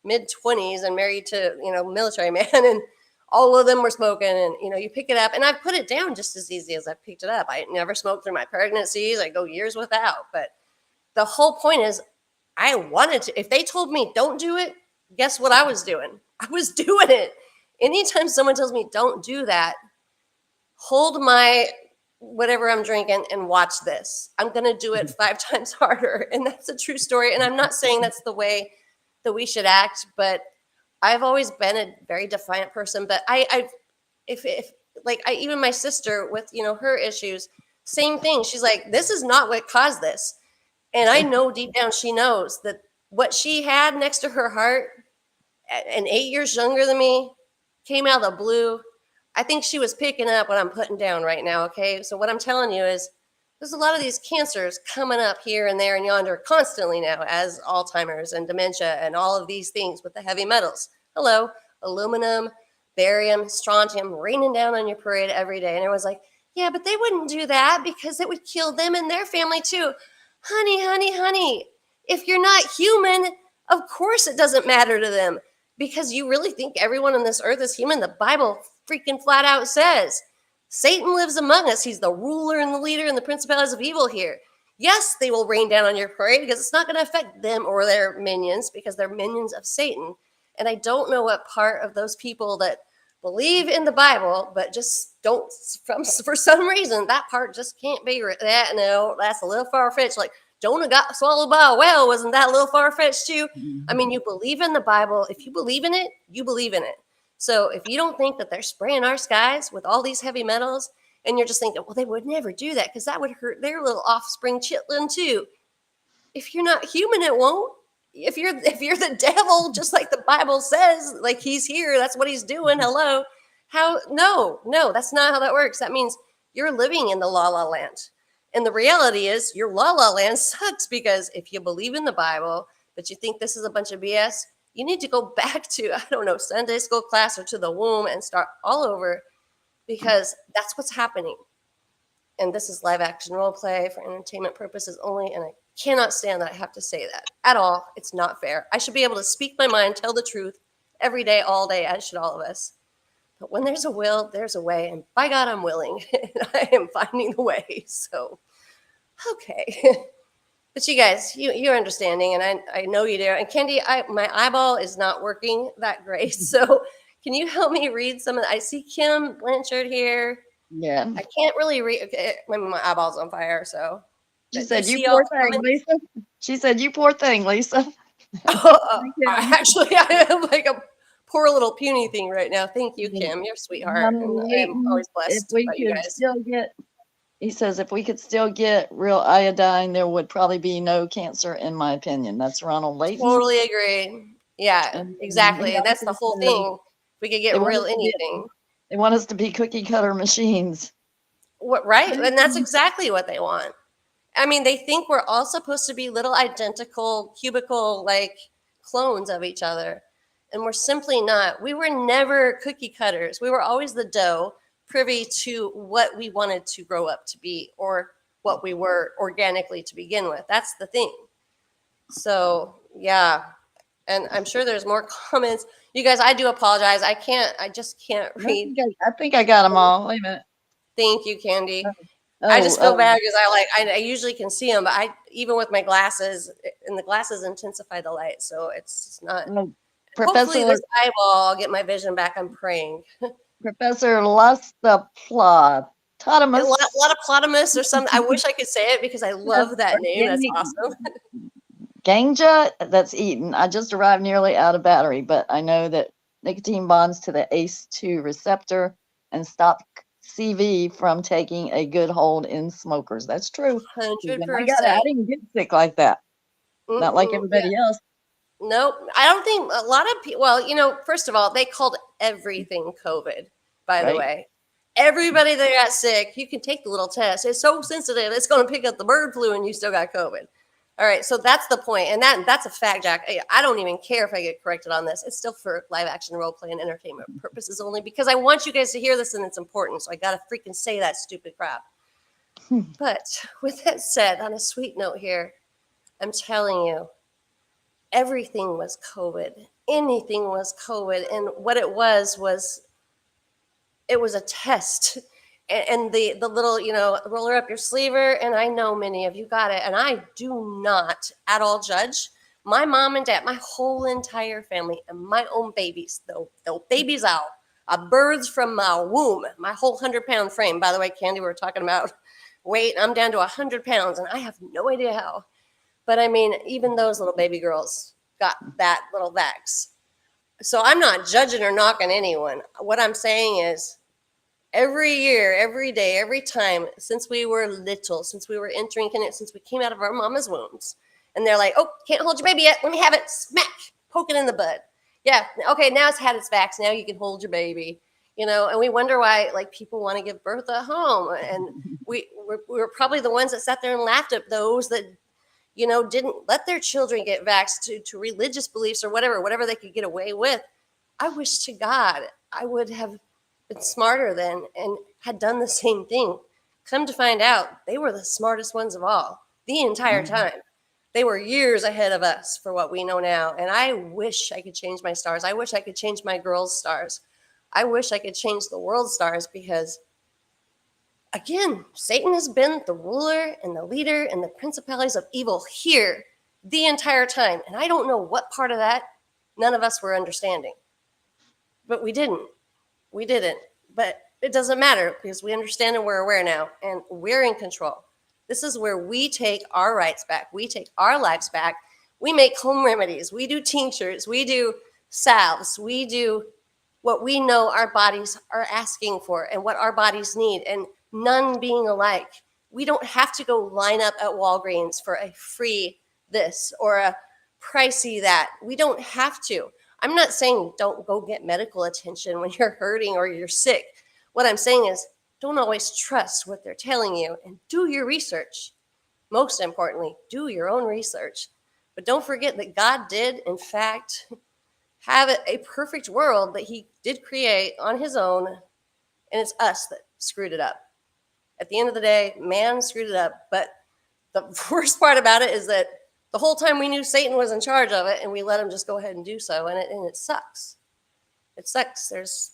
mid-20s and married to military man, and all of them were smoking. And you pick it up, and I put it down just as easy as I picked it up. I never smoked through my pregnancies. I go years without. But the whole point is I wanted to. If they told me don't do it, guess what I was doing? I was doing it. Anytime someone tells me don't do that, hold my whatever I'm drinking and watch this. I'm going to do it 5 times harder. And that's a true story. And I'm not saying that's the way that we should act, but I've always been a very defiant person. But if like even my sister with, her issues, same thing. She's like, this is not what caused this. And I know deep down she knows that what she had next to her heart, and 8 years younger than me, came out of the blue. I think she was picking up what I'm putting down right now. Okay. So what I'm telling you is there's a lot of these cancers coming up here and there and yonder constantly now, as Alzheimer's and dementia and all of these things with the heavy metals. Hello, aluminum, barium, strontium raining down on your parade every day. And everyone's like, yeah, but they wouldn't do that because it would kill them and their family too. Honey, honey, honey, if you're not human, of course it doesn't matter to them, because you really think everyone on this earth is human. The Bible freaking flat out says Satan lives among us. He's the ruler and the leader and the principalities of evil here. Yes, they will rain down on your parade because it's not going to affect them or their minions, because they're minions of Satan. And I don't know what part of those people that believe in the Bible but just don't, for some reason, that part just can't be that. No, that's a little far-fetched. Like, Jonah got swallowed by a whale. Wasn't that a little far-fetched too? I mean, you believe in the Bible. If you believe in it, you believe in it. So if you don't think that they're spraying our skies with all these heavy metals, and you're just thinking, well, they would never do that because that would hurt their little offspring chitlin too. If you're not human, it won't. If you're the devil, just like the Bible says, like he's here, that's what he's doing. Hello. How? No, that's not how that works. That means you're living in the la la land. And the reality is your la la land sucks, because if you believe in the Bible, but you think this is a bunch of BS, you need to go back to, I don't know, Sunday school class or to the womb and start all over, because that's what's happening. And this is live action role play for entertainment purposes only. And I cannot stand that I have to say that at all. It's not fair. I should be able to speak my mind, tell the truth every day, all day, as should all of us. But when there's a will, there's a way. And by God, I'm willing. And I am finding the way. So, okay. But you guys, you're understanding. And I know you do. And Candy, my eyeball is not working that great. So can you help me read some of the, I see Kim Blanchard here. Yeah. I can't really read. Okay, my eyeball's on fire. So She said, you poor thing, Lisa. She said, you poor thing, Lisa. Actually, I am like a poor little puny thing right now. Thank you, Kim. You're a sweetheart. I'm always blessed by you guys. He says, if we could still get real iodine, there would probably be no cancer, in my opinion. That's Ronald Layton. Totally agree. Yeah, exactly. And that's the whole thing. We could get real anything. They want us to be cookie cutter machines. What, right? And that's exactly what they want. I mean, they think we're all supposed to be little identical cubicle like clones of each other. And we're simply not. We were never cookie cutters. We were always the dough, privy to what we wanted to grow up to be, or what we were organically to begin with. That's the thing. So, yeah. And I'm sure there's more comments. You guys, I do apologize. I just can't read. I think I got them all. Wait a minute. Thank you, Candy. I just feel bad because I usually can see them, but even with my glasses, and the glasses intensify the light. So it's just not. Hopefully this eyeball, I'll get my vision back. I'm praying. Professor Lustapla. Latopotamus or something. I wish I could say it because I love that name. That's awesome. Ganja, that's eaten. I just arrived nearly out of battery, but I know that nicotine bonds to the ACE2 receptor and stop CV from taking a good hold in smokers. That's true. 100%. I didn't get sick like that. Not like everybody else. Nope. I don't think a lot of people, well, first of all, they called everything COVID, by the way. Everybody that got sick, you can take the little test. It's so sensitive. It's going to pick up the bird flu and you still got COVID. All right. So that's the point. And that's a fact, Jack. I don't even care if I get corrected on this. It's still for live action role play and entertainment purposes only, because I want you guys to hear this and it's important. So I got to freaking say that stupid crap. But with that said, on a sweet note here, I'm telling you, everything was COVID. Anything was COVID. And what it was it was a test. And the little, roller up your sleever. And I know many of you got it. And I do not at all judge my mom and dad, my whole entire family, and my own babies, the babies out, births from my womb, my whole 100-pound frame. By the way, Candy, we were talking about weight. I'm down to 100 pounds, and I have no idea how. But I mean, even those little baby girls got that little vax. So I'm not judging or knocking anyone. What I'm saying is, every year, every day, every time, since we were little, since we were entering kindergarten, since we came out of our mama's wombs, and they're like, oh, can't hold your baby yet. Let me have it. Smack. Poke it in the butt. Yeah. Okay. Now it's had its vax. Now you can hold your baby. And we wonder why, like, people want to give birth at home. And we were probably the ones that sat there and laughed at those that, didn't let their children get vaxxed to religious beliefs or whatever they could get away with. I wish to God I would have been smarter then and had done the same thing. Come to find out, they were the smartest ones of all the entire time. They were years ahead of us for what we know now. And I wish I could change my stars. I wish I could change my girls' stars. I wish I could change the world's stars because, again, Satan has been the ruler and the leader and the principalities of evil here the entire time. And I don't know what part of that none of us were understanding. But we didn't. We didn't. But it doesn't matter because we understand and we're aware now. And we're in control. This is where we take our rights back. We take our lives back. We make home remedies. We do tinctures. We do salves. We do what we know our bodies are asking for and what our bodies need, and none being alike. We don't have to go line up at Walgreens for a free this or a pricey that. We don't have to. I'm not saying don't go get medical attention when you're hurting or you're sick. What I'm saying is don't always trust what they're telling you and do your research. Most importantly, do your own research. But don't forget that God did, in fact, have a perfect world that he did create on his own, and it's us that screwed it up. At the end of the day, man screwed it up. But the worst part about it is that the whole time we knew Satan was in charge of it, and we let him just go ahead and do so, and it sucks. It sucks.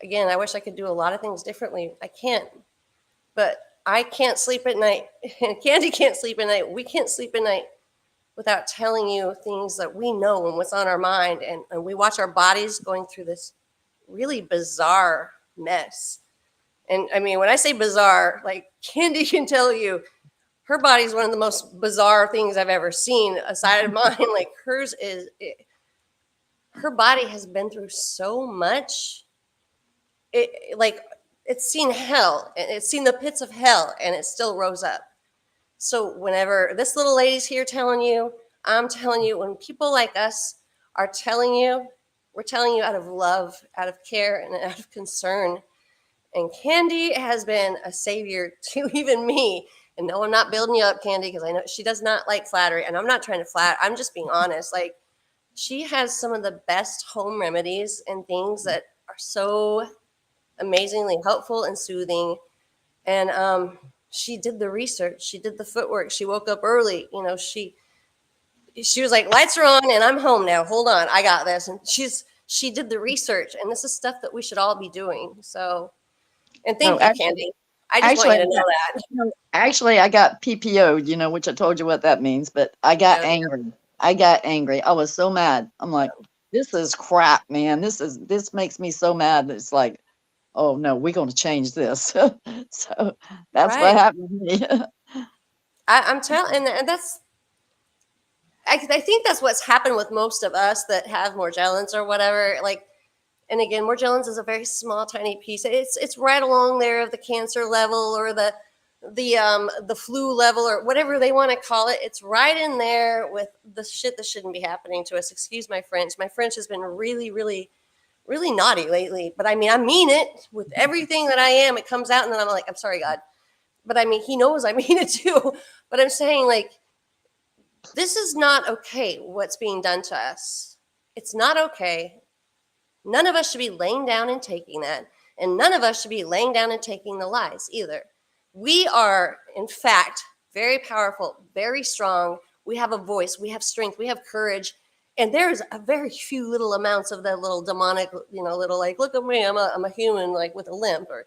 Again, I wish I could do a lot of things differently. I can't. But I can't sleep at night, and Candy can't sleep at night. We can't sleep at night without telling you things that we know and what's on our mind. And we watch our bodies going through this really bizarre mess. And I mean, when I say bizarre, like Candy can tell you, her body's one of the most bizarre things I've ever seen aside of mine. Like hers is, her body has been through so much. It's seen hell, and it's seen the pits of hell, and it still rose up. So whenever this little lady's here telling you, I'm telling you, when people like us are telling you, we're telling you out of love, out of care, and out of concern. And Candy has been a savior to even me. And no, I'm not building you up, Candy, because I know she does not like flattery. And I'm not trying to flatter. I'm just being honest. Like, she has some of the best home remedies and things that are so amazingly helpful and soothing. And she did the research. She did the footwork. She woke up early. She was like, lights are on and I'm home now. Hold on. I got this. And she did the research. And this is stuff that we should all be doing. So, and thank you, Candy. I just want you to know that. Actually, I got PPO'd, which I told you what that means, but I got angry. I was so mad. I'm like, this is crap, man. This makes me so mad. It's like, oh no, we're going to change this. So that's Right. what happened to me. I'm telling, and I think that's what's happened with most of us that have Morgellons or whatever. Like, and again, Morgellons is a very small, tiny piece. It's right along there of the cancer level or the flu level or whatever they want to call it. It's right in there with the shit that shouldn't be happening to us. Excuse my French. My French has been really, really, really naughty lately. But I mean it with everything that I am. It comes out and then I'm like, I'm sorry, God. But I mean, he knows I mean it too. But I'm saying, like, this is not okay, what's being done to us. It's not okay. None of us should be laying down and taking that. And none of us should be laying down and taking the lies either. We are, in fact, very powerful, very strong. We have a voice. We have strength. We have courage. And there's a very few little amounts of that little demonic, little like, look at me, I'm a human, like with a limp. Or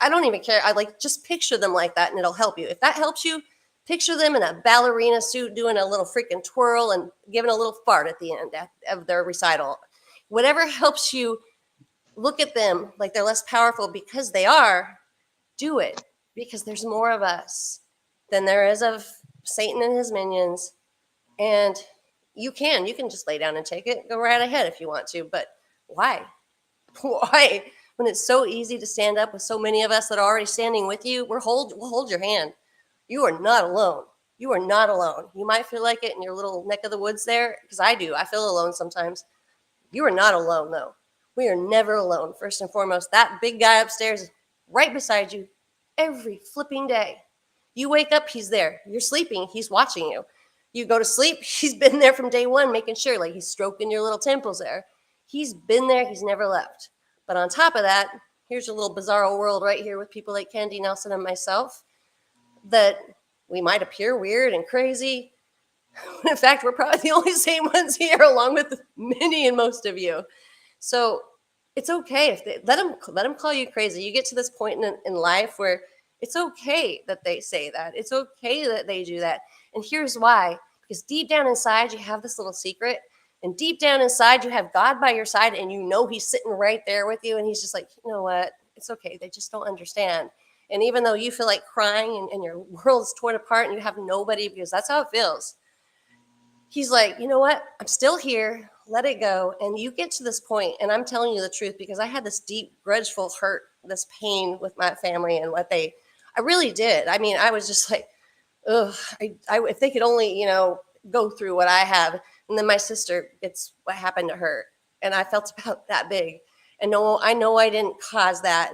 I don't even care. I like just picture them like that and it'll help you. If that helps you, Picture them in a ballerina suit doing a little freaking twirl and giving a little fart at the end of their recital. Whatever helps you look at them like they're less powerful because they are, do it, because there's more of us than there is of Satan and his minions. And you can just lay down and take it. Go right ahead if you want to, but why? Why? When it's so easy to stand up with so many of us that are already standing with you, we'll hold your hand. You are not alone. You are not alone. You might feel like it in your little neck of the woods there, because I do. I feel alone sometimes. You are not alone, though. We are never alone. First and foremost, that big guy upstairs is right beside you every flipping day. You wake up, he's there. You're sleeping, he's watching you. You go to sleep, he's been there from day one, making sure, like he's stroking your little temples there. He's been there, he's never left. But on top of that, here's a little bizarro world right here with people like Candy Nelson and myself, that we might appear weird and crazy. In fact, we're probably the only sane ones here, along with many and most of you. So it's okay if they let them call you crazy. You get to this point in life where it's okay that they say that. It's okay that they do that. And here's why. Because deep down inside, you have this little secret. And deep down inside, you have God by your side, and you know he's sitting right there with you. And he's just like, you know what? It's okay. They just don't understand. And even though you feel like crying and your world's torn apart and you have nobody, because that's how it feels, he's like, you know what? I'm still here. Let it go. And you get to this point, and I'm telling you the truth, because I had this deep, grudgeful hurt, this pain with my family and I really did. I mean, I was just like, ugh, if they could only, go through what I have. And then my sister gets what happened to her. And I felt about that big. And no, I know I didn't cause that,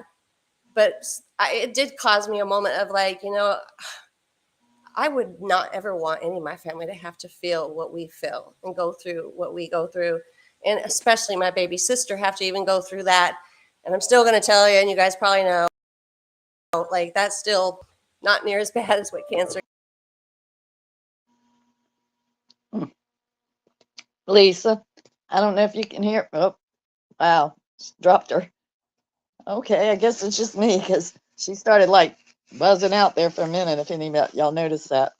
but it did cause me a moment of like, I would not ever want any of my family to have to feel what we feel and go through what we go through. And especially my baby sister have to even go through that. And I'm still going to tell you, and you guys probably know, like that's still not near as bad as what cancer. Lisa, I don't know if you can hear. Oh, wow, just dropped her. Okay, I guess it's just me because she started like buzzing out there for a minute. If any of y'all noticed that,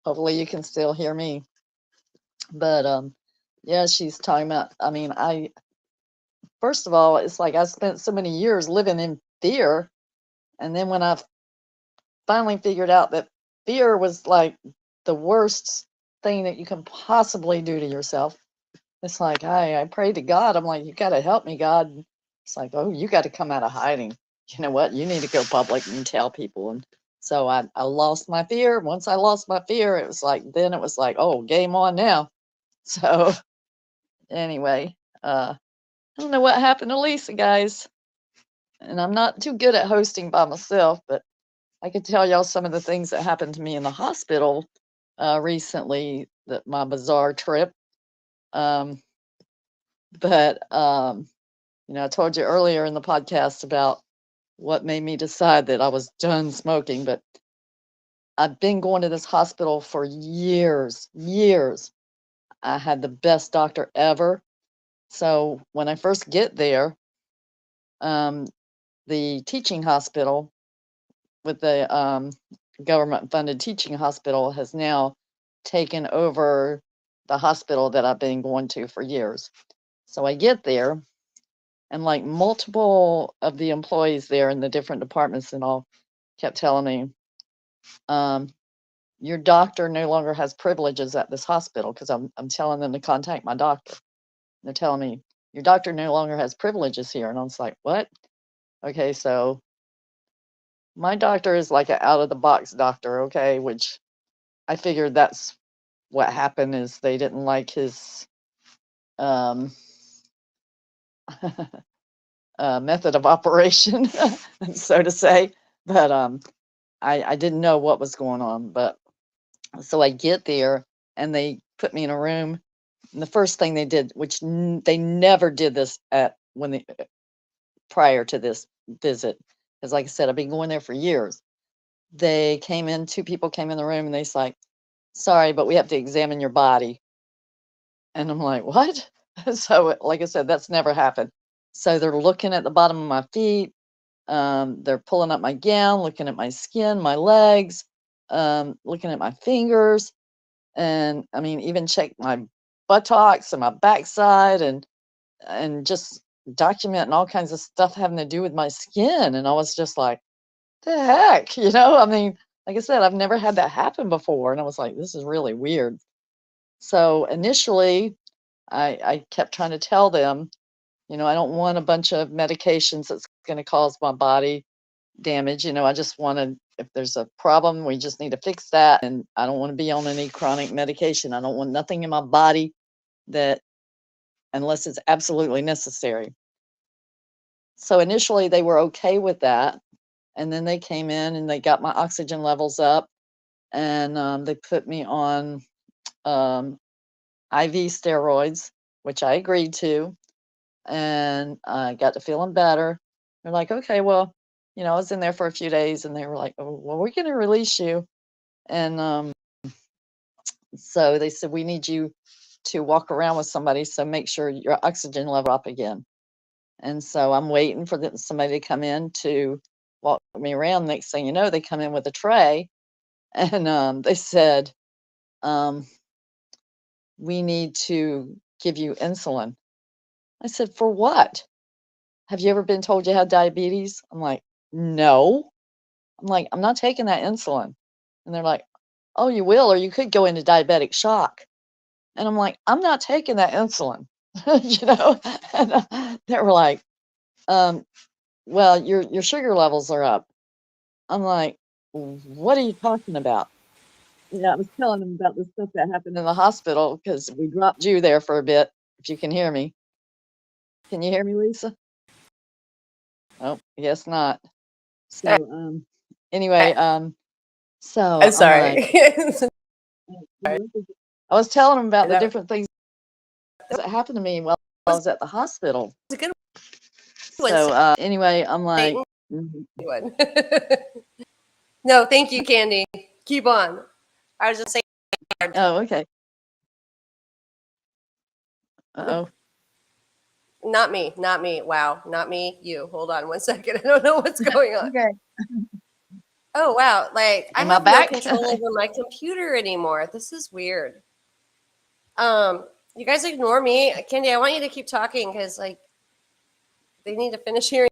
hopefully you can still hear me. But yeah, she's talking about. I mean, first of all, it's like I spent so many years living in fear, and then when I finally figured out that fear was like the worst thing that you can possibly do to yourself, it's like I prayed to God. I'm like, you got to help me, God. It's like, oh, you got to come out of hiding. You know what? You need to go public and tell people. And so I lost my fear. Once I lost my fear, it was like, oh, game on now. So anyway, I don't know what happened to Lisa, guys. And I'm not too good at hosting by myself, but I could tell y'all some of the things that happened to me in the hospital recently, that my bizarre trip. Um, but I told you earlier in the podcast about what made me decide that I was done smoking, but I've been going to this hospital for years, years. I had the best doctor ever. So when I first get there, the teaching hospital with the government funded teaching hospital has now taken over the hospital that I've been going to for years. So I get there, and like multiple of the employees there in the different departments and all kept telling me, your doctor no longer has privileges at this hospital, because I'm telling them to contact my doctor. They're telling me, your doctor no longer has privileges here. And I was like, what? Okay, so my doctor is like an out of the box doctor, okay, which I figured that's what happened, is they didn't like his um, method of operation, so to say. But I didn't know what was going on. But so I get there and they put me in a room. And the first thing they did, which they never did this prior to this visit, because like I said, I've been going there for years. Two people came in the room and they's like, sorry, but we have to examine your body. And I'm like, what? So like I said, that's never happened. So they're looking at the bottom of my feet. They're pulling up my gown, looking at my skin, my legs. looking at my fingers, and I mean, even checked my buttocks and my backside, and just documenting all kinds of stuff having to do with my skin. And I was just like, the heck, I mean, like I said, I've never had that happen before. And I was like, this is really weird. So initially, I kept trying to tell them, I don't want a bunch of medications that's going to cause my body damage. I just want to, if there's a problem, we just need to fix that. And I don't want to be on any chronic medication. I don't want nothing in my body that, unless it's absolutely necessary. So initially they were okay with that. And then they came in and they got my oxygen levels up, and they put me on IV steroids, which I agreed to, and I got to feeling better. They're like, okay, well, I was in there for a few days, and they were like, oh, well, we're going to release you. And so they said, we need you to walk around with somebody, so make sure your oxygen level up again. And so I'm waiting for somebody to come in to walk me around. Next thing you know, they come in with a tray, and they said, we need to give you insulin. I said, for what? Have you ever been told you had diabetes? I'm like, no. I'm like, I'm not taking that insulin. And they're like, oh, you will, or you could go into diabetic shock. And I'm like, I'm not taking that insulin. And they were like, well, your sugar levels are up. I'm like, what are you talking about? I was telling them about the stuff that happened in the hospital because we dropped you there for a bit. If you can hear me. Can you hear me, Lisa? Oh, I guess not. So, anyway, so I'm I'm like, sorry. I was telling them about the different things that happened to me while I was at the hospital. It's a good one. So, anyway, I'm like, one. No, thank you, Candy. Keep on. I was just saying. oh, okay. Uh-oh. Not me. Wow, not me. You. Hold on 1 second. I don't know what's going on. Okay. Oh wow! Like I Am I have back? no control over my computer anymore. This is weird. You guys ignore me, Candy. I want you to keep talking because like they need to finish hearing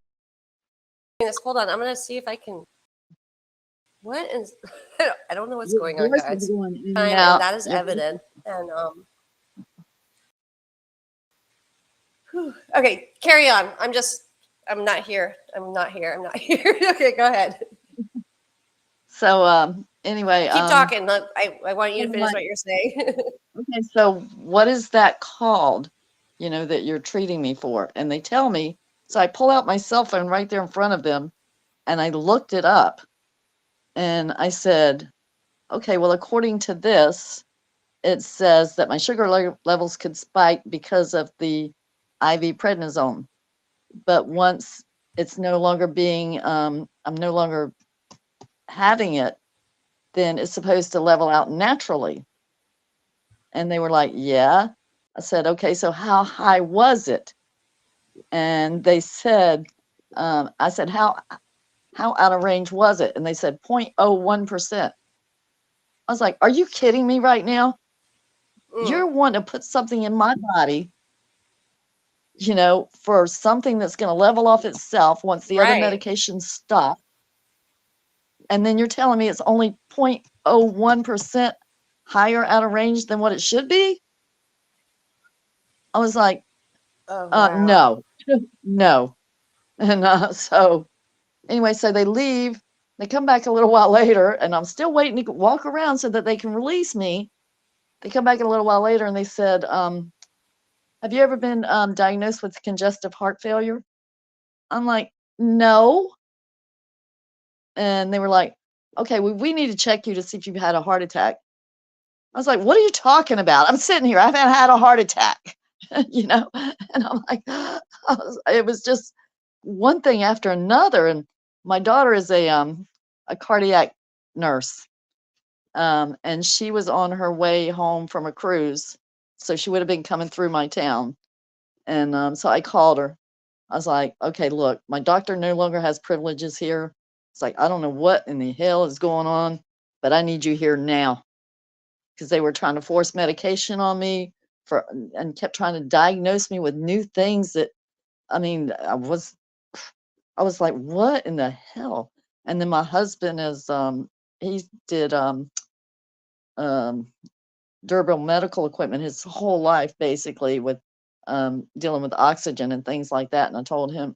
this. Hold on, I'm gonna see if I can. What is? I don't know what's going on, guys. And that is evident. And okay, carry on. I'm not here. Okay, go ahead. So, anyway, keep talking. I want you to finish what you're saying. Okay, so what is that called, that you're treating me for? And they tell me, so I pull out my cell phone right there in front of them, and I looked it up, and I said, okay, well, according to this, it says that my sugar levels could spike because of the IV prednisone. But once it's no longer I'm no longer having it, then it's supposed to level out naturally. And they were like, yeah. I said, okay, so how high was it? And they said, I said, how out of range was it? And they said 0.01%. I was like, are you kidding me right now? You're wanting to put something in my body, for something that's going to level off itself once the other medications stop. And then you're telling me it's only 0.01% higher out of range than what it should be? I was like, no, no. And so anyway, so they leave. They come back a little while later, and I'm still waiting to walk around so that they can release me. They come back a little while later, and they said, have you ever been diagnosed with congestive heart failure? I'm like, no. And they were like, okay, we need to check you to see if you've had a heart attack. I was like, what are you talking about? I'm sitting here. I haven't had a heart attack, and I'm like, it was just one thing after another. And my daughter is a cardiac nurse, and she was on her way home from a cruise, so she would have been coming through my town. And so I called her. I was like, okay, look, my doctor no longer has privileges here. It's like, I don't know what in the hell is going on. but I need you here now, because they were trying to force medication on me for and kept trying to diagnose me with new things that I mean, I was like, what in the hell? And then my husband is he did um durable medical equipment his whole life basically with dealing with oxygen and things like that. And I told him,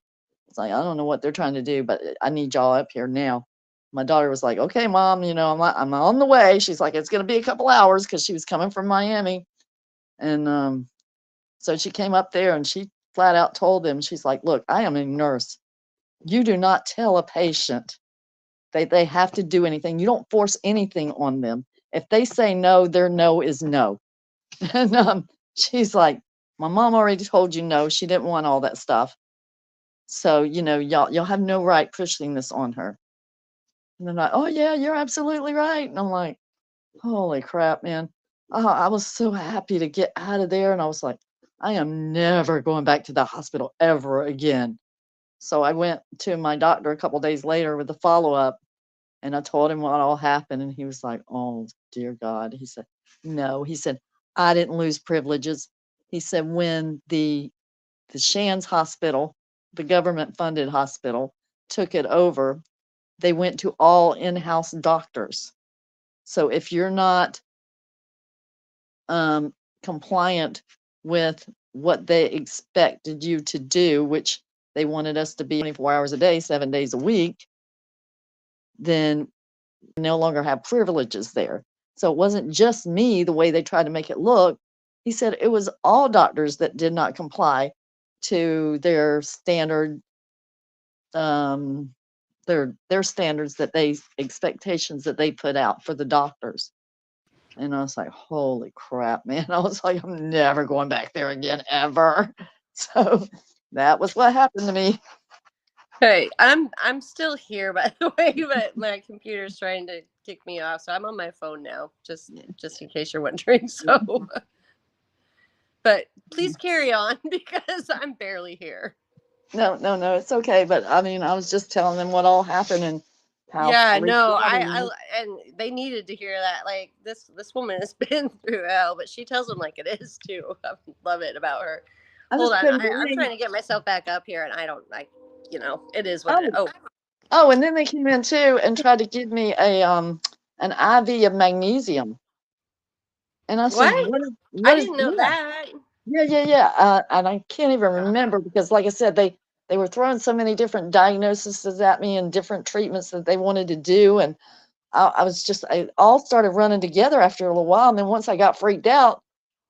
it's like, I don't know what they're trying to do, but I need y'all up here now. My daughter was like, okay, mom, I'm on the way. She's like, it's going to be a couple hours because she was coming from Miami. And so she came up there and she flat out told them, she's like, look, I am a nurse. You do not tell a patient they have to do anything. You don't force anything on them. If they say no, their no is no. And she's like, my mom already told you no. She didn't want all that stuff. So, y'all have no right pushing this on her. And they're like, oh yeah, you're absolutely right. And I'm like, holy crap, man. Oh, I was so happy to get out of there. And I was like, I am never going back to the hospital ever again. So I went to my doctor a couple days later with the follow up and I told him what all happened. And he was like, oh, dear God. He said, no. He said, I didn't lose privileges. He said, when the Shands Hospital, the government funded hospital, took it over, they went to all in house doctors. So if you're not compliant with what they expected you to do, which they wanted us to be 24 hours a day, 7 days a week, then you no longer have privileges there. So it wasn't just me, the way they tried to make it look. He said it was all doctors that did not comply to their standard, um, their standards that they expectations that they put out for the doctors. And I was like, holy crap, man. I was like, I'm never going back there again, ever. So that was what happened to me. Hey, I'm still here by the way, but my computer's trying to kick me off, so I'm on my phone now, just in case you're wondering. So, but please carry on because I'm barely here. No, no, no, it's okay. But I mean, I was just telling them what all happened and how Yeah, freaked no, out I I was. and they needed to hear that. Like this woman has been through hell, but she tells them like it is too. I love it about her. I Hold just on, couldn't I'm believe. trying to get myself back up here, and I don't like, it is what it is. Oh, Oh, oh, and then they came in too and tried to give me a an IV of magnesium. And I said, what? I what is didn't know yeah. that. Yeah, yeah, yeah. And I can't even remember because, like I said, they were throwing so many different diagnoses at me and different treatments that they wanted to do, and I was just, I all started running together after a little while. And then once I got freaked out,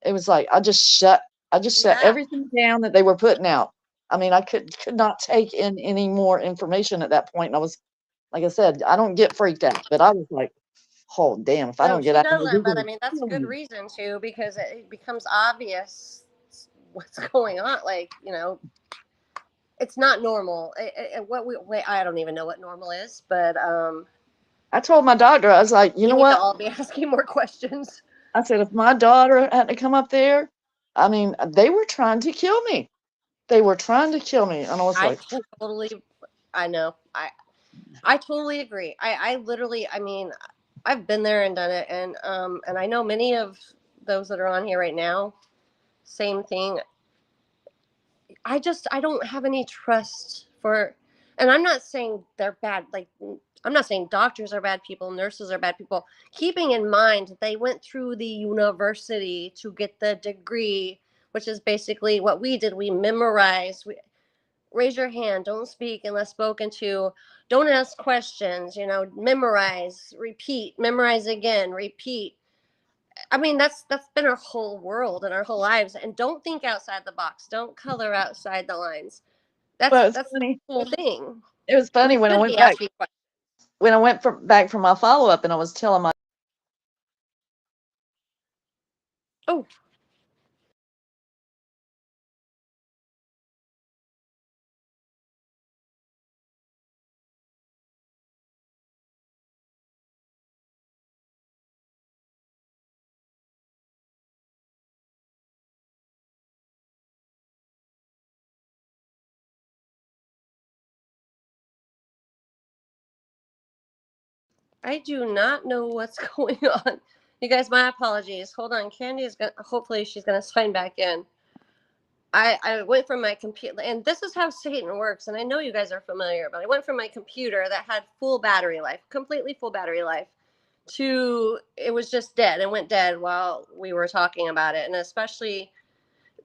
it was like I just shut Yeah. everything down that they were putting out. I mean, I could not take in any more information at that point. And I was, like I said, I don't get freaked out, but I was like, oh damn, if I No, don't get she out of here, doesn't, they're but I gonna mean that's a kill good me. reason to because it becomes obvious what's going on. Like it's not normal. What we wait, I don't even know what normal is, but I told my doctor, I was like, you we know need to what? all be asking more questions. I said, if my daughter had to come up there, I mean, they were trying to kill me. They were trying to kill me. And I was I like, totally, I know, I totally agree. I literally, I mean, I've been there and done it, and I know many of those that are on here right now. Same thing. I don't have any trust for, and I'm not saying they're bad. Like I'm not saying doctors are bad people, nurses are bad people. Keeping in mind that they went through the university to get the degree, which is basically what we did. We memorized. Raise your hand. Don't speak unless spoken to. Don't ask questions. Memorize, repeat, memorize again, repeat. I mean, that's been our whole world and our whole lives. And don't think outside the box. Don't color outside the lines. That's well, it's that's the funny. whole thing. It was funny We when I should went be back asking questions. back from my follow up and I was telling my Oh, I do not know what's going on. You guys, my apologies. Hold on. Candy is gonna, hopefully she's gonna sign back in. I went from my computer, and this is how Satan works. And I know you guys are familiar, but I went from my computer that had full battery life, completely full battery life, to it was just dead. It went dead while we were talking about it. And especially,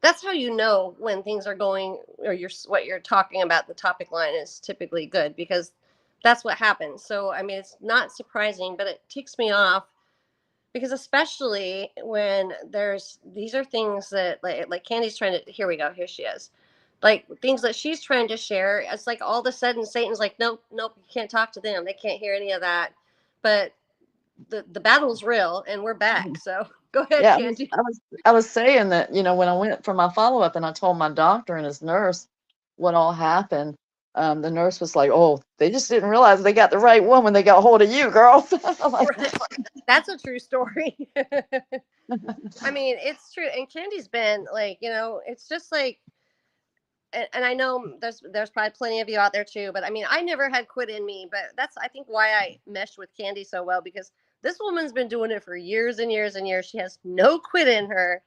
that's how you know when things are going, or you're what you're talking about. The topic line is typically good because that's what happens. So I mean, it's not surprising, but it ticks me off because especially when there's these are things that like Candy's trying to, here we go, here she is, like things that she's trying to share. It's like all of a sudden Satan's like, nope, nope, you can't talk to them, they can't hear any of that. But the battle's real and we're back. So go ahead, Yeah, Candy. I was saying that, you know, when I went for my follow-up and I told my doctor and his nurse what all happened, the nurse was like, "Oh, they just didn't realize they got the right one when they got hold of you, girl." I'm like, That's a true story. I mean, it's true. And Candy's been like, it's just like, and I know there's probably plenty of you out there too, but I mean, I never had quit in me, but that's I think why I meshed with Candy so well, because this woman's been doing it for years and years and years. She has no quit in her.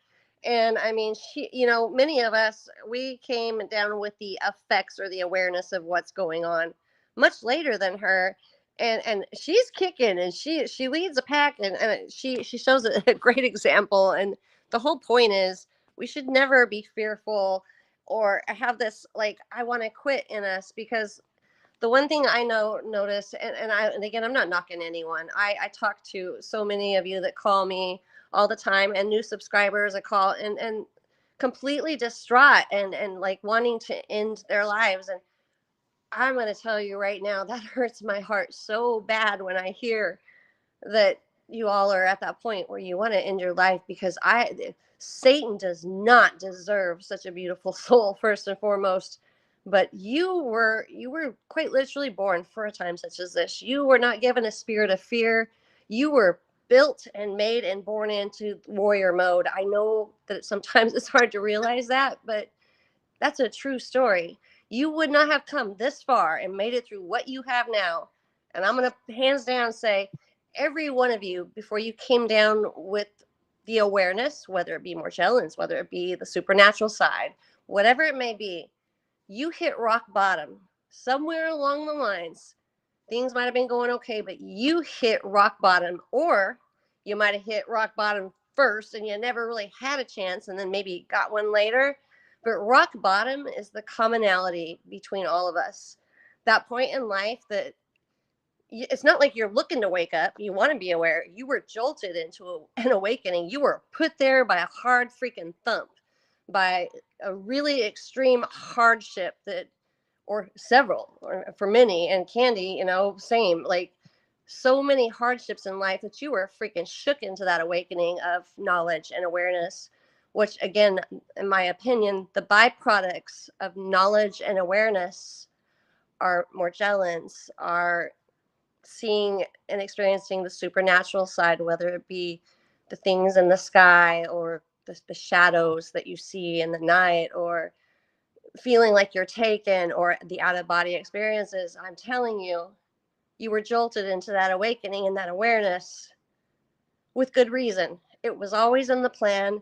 And I mean, she, many of us, we came down with the effects or the awareness of what's going on much later than her. And she's kicking, and she leads a pack, and she shows a great example. And the whole point is we should never be fearful or have this like I want to quit in us, because the one thing I notice, and again, I'm not knocking anyone. I talk to so many of you that call me all the time, and new subscribers that call and completely distraught and like wanting to end their lives. And I'm going to tell you right now, that hurts my heart so bad when I hear that you all are at that point where you want to end your life, because Satan does not deserve such a beautiful soul, first and foremost. But you were quite literally born for a time such as this. You were not given a spirit of fear. You were built and made and born into warrior mode. I know that sometimes it's hard to realize that, but that's a true story. You would not have come this far and made it through what you have now. And I'm going to hands down say, every one of you, before you came down with the awareness, whether it be Morgellons, whether it be the supernatural side, whatever it may be, you hit rock bottom somewhere along the lines. Things might have been going okay, but you hit rock bottom, or you might have hit rock bottom first and you never really had a chance and then maybe got one later. But rock bottom is the commonality between all of us. That point in life that it's not like you're looking to wake up. You want to be aware. You were jolted into an awakening. You were put there by a hard freaking thump, by a really extreme hardship that, or several, or for many, and Candy, same, like so many hardships in life that you were freaking shook into that awakening of knowledge and awareness, which again, in my opinion, the byproducts of knowledge and awareness are Morgellons, are seeing and experiencing the supernatural side, whether it be the things in the sky or the shadows that you see in the night, or feeling like you're taken, or the out of body experiences. I'm telling you, you were jolted into that awakening and that awareness with good reason. It was always in the plan.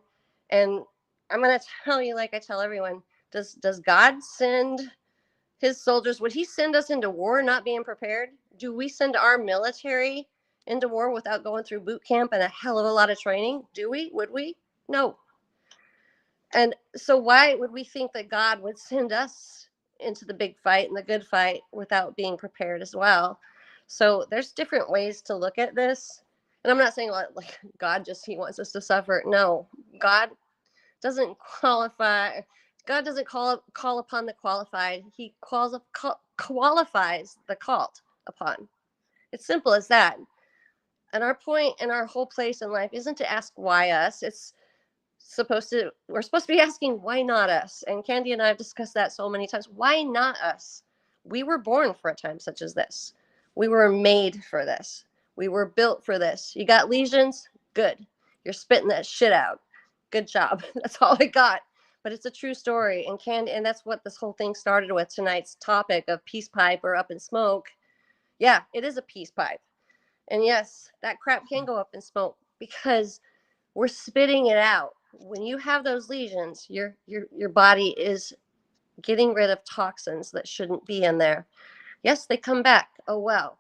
And I'm going to tell you, like I tell everyone, does God send his soldiers? Would he send us into war not being prepared? Do we send our military into war without going through boot camp and a hell of a lot of training? Do we? Would we? No. And so why would we think that God would send us into the big fight and the good fight without being prepared as well? So there's different ways to look at this. And I'm not saying like God just he wants us to suffer. No, God doesn't qualify. God doesn't call upon the qualified. He qualifies the called upon. It's simple as that. And our point and our whole place in life isn't to ask why us. We're supposed to be asking why not us. And Candy and I have discussed that so many times. Why not us? We were born for a time such as this. We were made for this. We were built for this. You got lesions? Good. You're spitting that shit out. Good job. That's all I got. But it's a true story. And that's what this whole thing started with, tonight's topic of peace pipe or up in smoke. Yeah, it is a peace pipe. And yes, that crap can go up in smoke because we're spitting it out. When you have those lesions, your body is getting rid of toxins that shouldn't be in there. Yes, they come back. Oh well.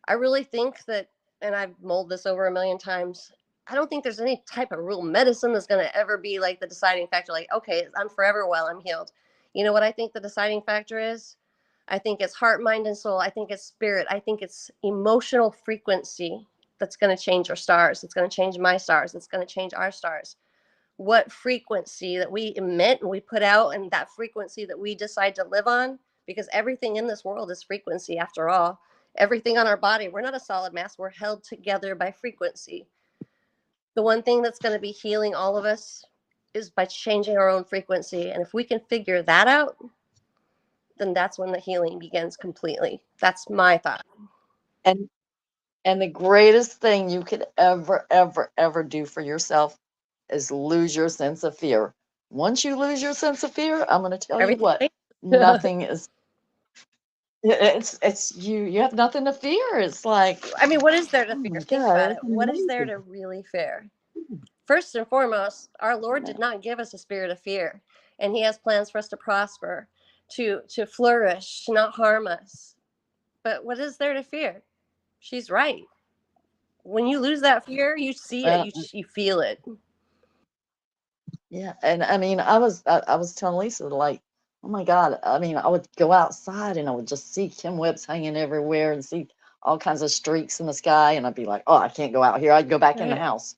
I really think that, and I've mulled this over a million times, I don't think there's any type of real medicine that's going to ever be like the deciding factor. Like, okay, I'm forever well, I'm healed. You know what I think the deciding factor is? I think it's heart, mind, and soul. I think it's spirit. I think it's emotional frequency that's going to change our stars. It's going to change my stars. It's going to change our stars. What frequency that we emit and we put out, and that frequency that we decide to live on, because everything in this world is frequency after all. Everything on our body, we're not a solid mass, we're held together by frequency. The one thing that's going to be healing all of us is by changing our own frequency. And if we can figure that out, then that's when the healing begins completely. That's my thought. And and the greatest thing you could ever do for yourself is lose your sense of fear. Once you lose your sense of fear, I'm going to tell you Everything. what, nothing is it's you have nothing to fear. It's like, I mean, what is there to oh fear? my Think God, about it. it's What is there amazing. to really fear? First and foremost, our Lord Yeah. did not give us a spirit of fear, and He has plans for us to prosper, to flourish, to not harm us. But what is there to fear? She's right. When you lose that fear, you see it, Well, you feel it. yeah, and I mean, I was telling Lisa, like, oh my God, I mean, I would go outside and I would just see cobwebs hanging everywhere and see all kinds of streaks in the sky, and I'd be like, oh, I can't go out here. I'd go back in the Right? house,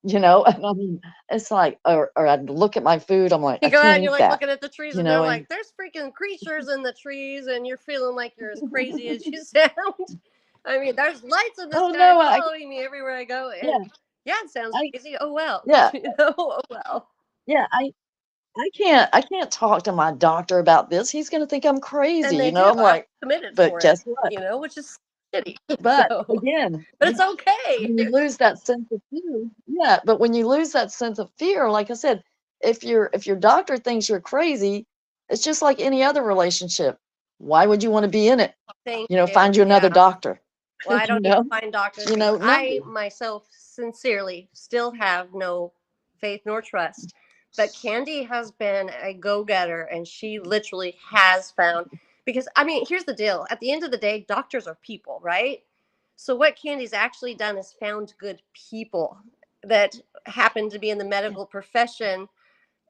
and I mean, it's like, or I'd look at my food, I'm like, You I go out can't and you're eat like that, looking at the trees, and they're and like, "There's freaking creatures in the trees," and you're feeling like you're as crazy as you sound. I mean, there's lights in the oh sky no, following me everywhere I go, yeah, and yeah, it sounds I, crazy. Oh well, yeah, oh well. yeah, I can't talk to my doctor about this. He's gonna think I'm crazy, And they do. I'm I'm like, committed but for it, guess what? which is shitty. But So, again, but it's okay. when you lose that sense of fear, yeah, but when you lose that sense of fear, like I said, if your doctor thinks you're crazy, it's just like any other relationship. Why would you want to be in it? Thank Find you. you Yeah. another doctor. Well, I you don't need to know, find doctors because no. I myself sincerely still have no faith nor trust. But Candy has been a go getter and she literally has found, because I mean, here's the deal. At the end of the day, doctors are people, right? So, what Candy's actually done is found good people that happen to be in the medical profession,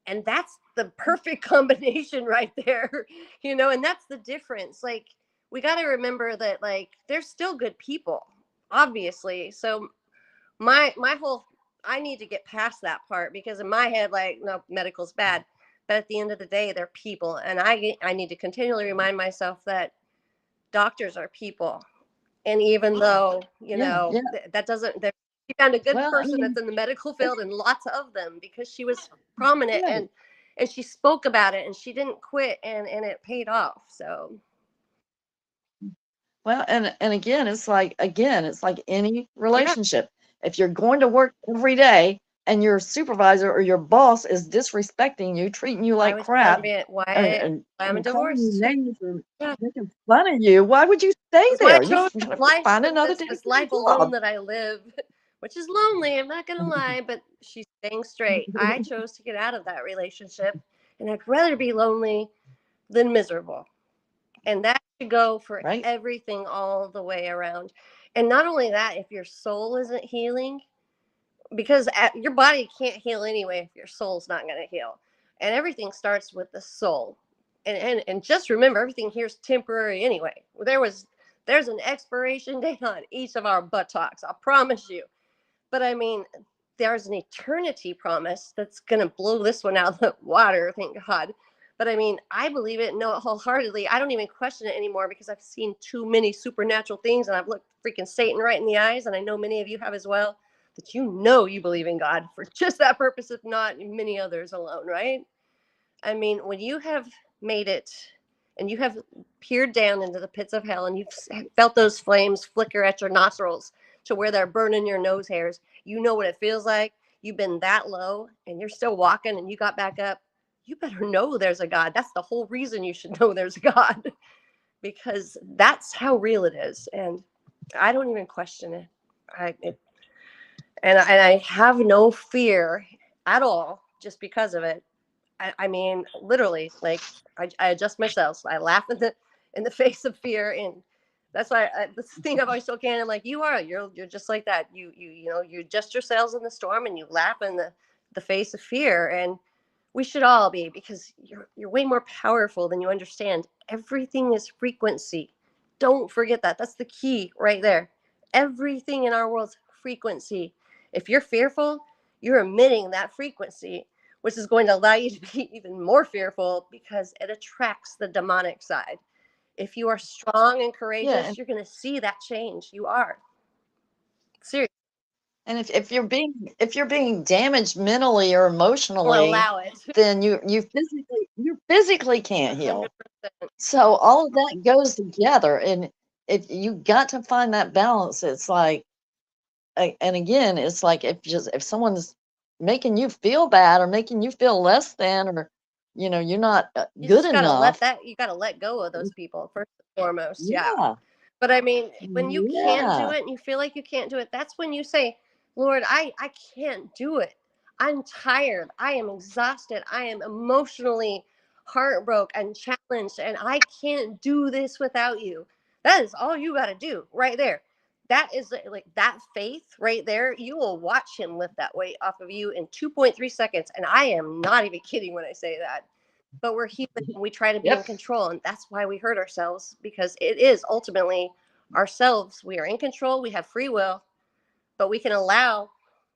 and that's the perfect combination right there. And that's the difference. Like, we got to remember that, like, they're still good people, obviously. So my whole, I need to get past that part, because in my head, like, no, medical's bad, but at the end of the day, they're people, and I need to continually remind myself that doctors are people. And even though, Yeah, yeah. that doesn't, she found a good Well, I person that's mean, in the medical it's field, and lots of them, because she was prominent, right. and she spoke about it, and she didn't quit, and it paid off. So Well, and again, it's like any yeah, relationship. If you're going to work every day and your supervisor or your boss is disrespecting you, treating you why like would you want to crap, be it? and, Why I'm calling you divorced? names or Yeah. making fun of you, why would you stay So I there? You chose life find for another this damn this life alone job. that I live, which is lonely. I'm not gonna lie, but she's staying straight. I chose to get out of that relationship, and I'd rather be lonely than miserable. And that should go for Right? everything all the way around. And not only that, if your soul isn't healing, because your body can't heal anyway if your soul's not going to heal. And everything starts with the soul. And just remember, everything here's temporary anyway. There's an expiration date on each of our buttocks, I promise you. But I mean, there's an eternity promise that's going to blow this one out of the water, thank God. But I mean, I believe it, know it wholeheartedly. I don't even question it anymore, because I've seen too many supernatural things, and I've looked freaking Satan right in the eyes, and I know many of you have as well, that you believe in God for just that purpose, if not many others alone, right? I mean, when you have made it and you have peered down into the pits of hell, and you've felt those flames flicker at your nostrils to where they're burning your nose hairs, you know what it feels like. You've been that low and you're still walking and you got back up. You better know there's a God. That's the whole reason you should know there's a God, because that's how real it is. And I don't even question it. And I have no fear at all just because of it. I mean, literally, like I adjust myself. I laugh in the face of fear, and that's why the thing I've always told Candy, I'm like, you're just like that. You adjust your sails in the storm, and you laugh in the face of fear, and we should all be, because you're way more powerful than you understand. Everything is frequency. Don't forget that. That's the key right there. Everything in our world's frequency. If you're fearful, you're emitting that frequency, which is going to allow you to be even more fearful because it attracts the demonic side. If you are strong and courageous, Yeah. you're going to see that change. You are. Seriously. And if you're being damaged mentally or Or emotionally, allow it. then you physically can't heal. 100%. So all of that goes together, and if you got to find that balance, it's like, and again, it's like if someone's making you feel bad or making you feel less than, or you're not You good just got to enough. you got to let go of those people first and foremost. Yeah. Yeah, But I mean, when you can't do yeah, it and you feel like you can't do it, that's when you say, Lord, I can't do it. I'm tired. I am exhausted. I am emotionally heartbroken and challenged, and I can't do this without you. That is all you got to do right there. That is like that faith right there. You will watch him lift that weight off of you in 2.3 seconds. And I am not even kidding when I say that. But we're human and we try to be in yep. control, and that's why we hurt ourselves, because it is ultimately ourselves. We are in control, we have free will, but we can allow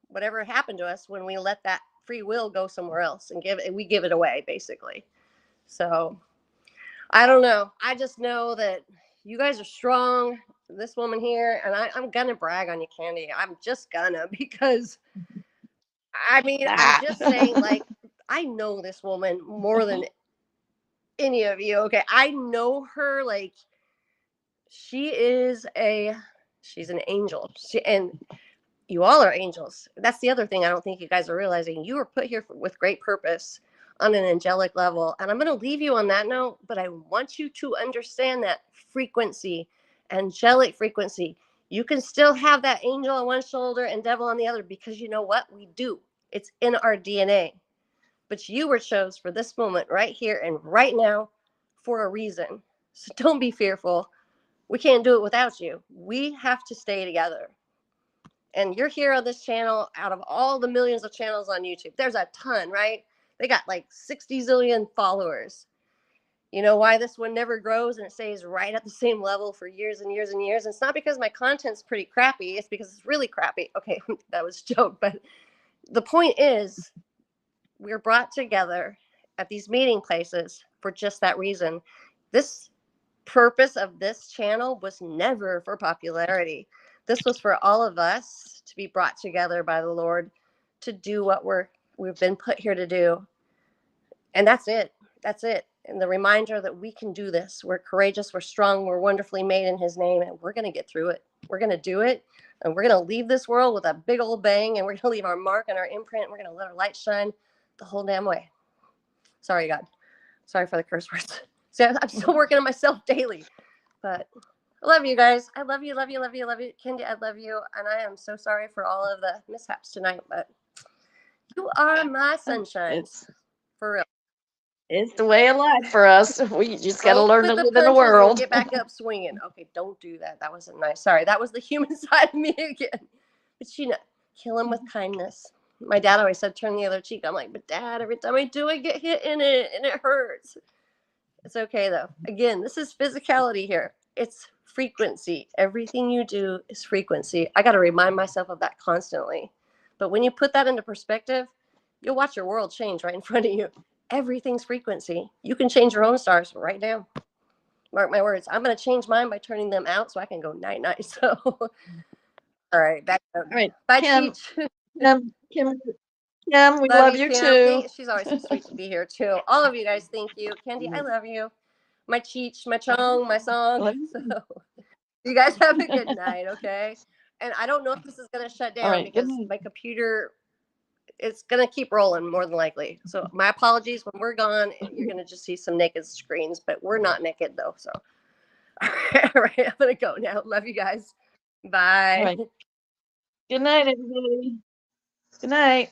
whatever happened to us when we let that free will go somewhere else and we give it away, basically. So I don't know. I just know that you guys are strong. This woman here, and I'm gonna brag on you, Candy. I'm just gonna, because I mean, I'm Ah. just saying, like, I know this woman more than any of you. Okay, I know her, like, she is she's an angel. And you all are angels. That's the other thing I don't think you guys are realizing. You were put here with great purpose on an angelic level. And I'm going to leave you on that note, but I want you to understand that frequency, angelic frequency. You can still have that angel on one shoulder and devil on the other, because you know what? We do. It's in our DNA. But you were chose for this moment right here and right now for a reason. So don't be fearful. We can't do it without you. We have to stay together. And you're here on this channel out of all the millions of channels on YouTube. There's a ton, right? They got like 60 zillion followers. You know why this one never grows and it stays right at the same level for years and years and years? And it's not because my content's pretty crappy. It's because it's really crappy. Okay, that was a joke. But the point is, we're brought together at these meeting places for just that reason. This purpose of this channel was never for popularity. This was for all of us to be brought together by the Lord to do what we've been put here to do. And that's it. That's it. And the reminder that we can do this. We're courageous, we're strong, we're wonderfully made in his name, and we're going to get through it. We're going to do it. And we're going to leave this world with a big old bang, and we're going to leave our mark and our imprint. We're going to let our light shine the whole damn way. Sorry, God. Sorry for the curse words. See, I'm still working on myself daily. But I love you guys. I love you, love you, love you, love you. Kendi, I love you. And I am so sorry for all of the mishaps tonight, but you are my sunshines. It's For real. it's the way of life for us. We just got to Roll learn with to the live in the punches and world. get back up swinging. Okay, don't do that. That wasn't nice. Sorry, that was the human side of me again. But kill him with kindness. My dad always said, turn the other cheek. I'm like, but Dad, every time I do, I get hit in it and it hurts. It's okay though. Again, this is physicality here. It's frequency. Everything you do is frequency. I got to remind myself of that constantly. But when you put that into perspective, you'll watch your world change right in front of you. Everything's frequency. You can change your own stars right now. Mark my words. I'm going to change mine by turning them out so I can go night night. So, all right, back up. All right, Bye, Kim, Cheech. Kim, Kim, Kim, we Love love you, you Kim. too. She's always so sweet to be here too. All of you guys, thank you. Candy, I love you. My Cheech, my Chong, my song. Love So, you. you guys have a good night, okay? And I don't know if this is going to shut All down right, good because night. my computer, it's going to keep rolling more than likely. So my apologies. When we're gone, you're going to just see some naked screens, but we're not naked though. So, all right, I'm going to go now. Love you guys. All Bye. right. Good night, everybody. Good night.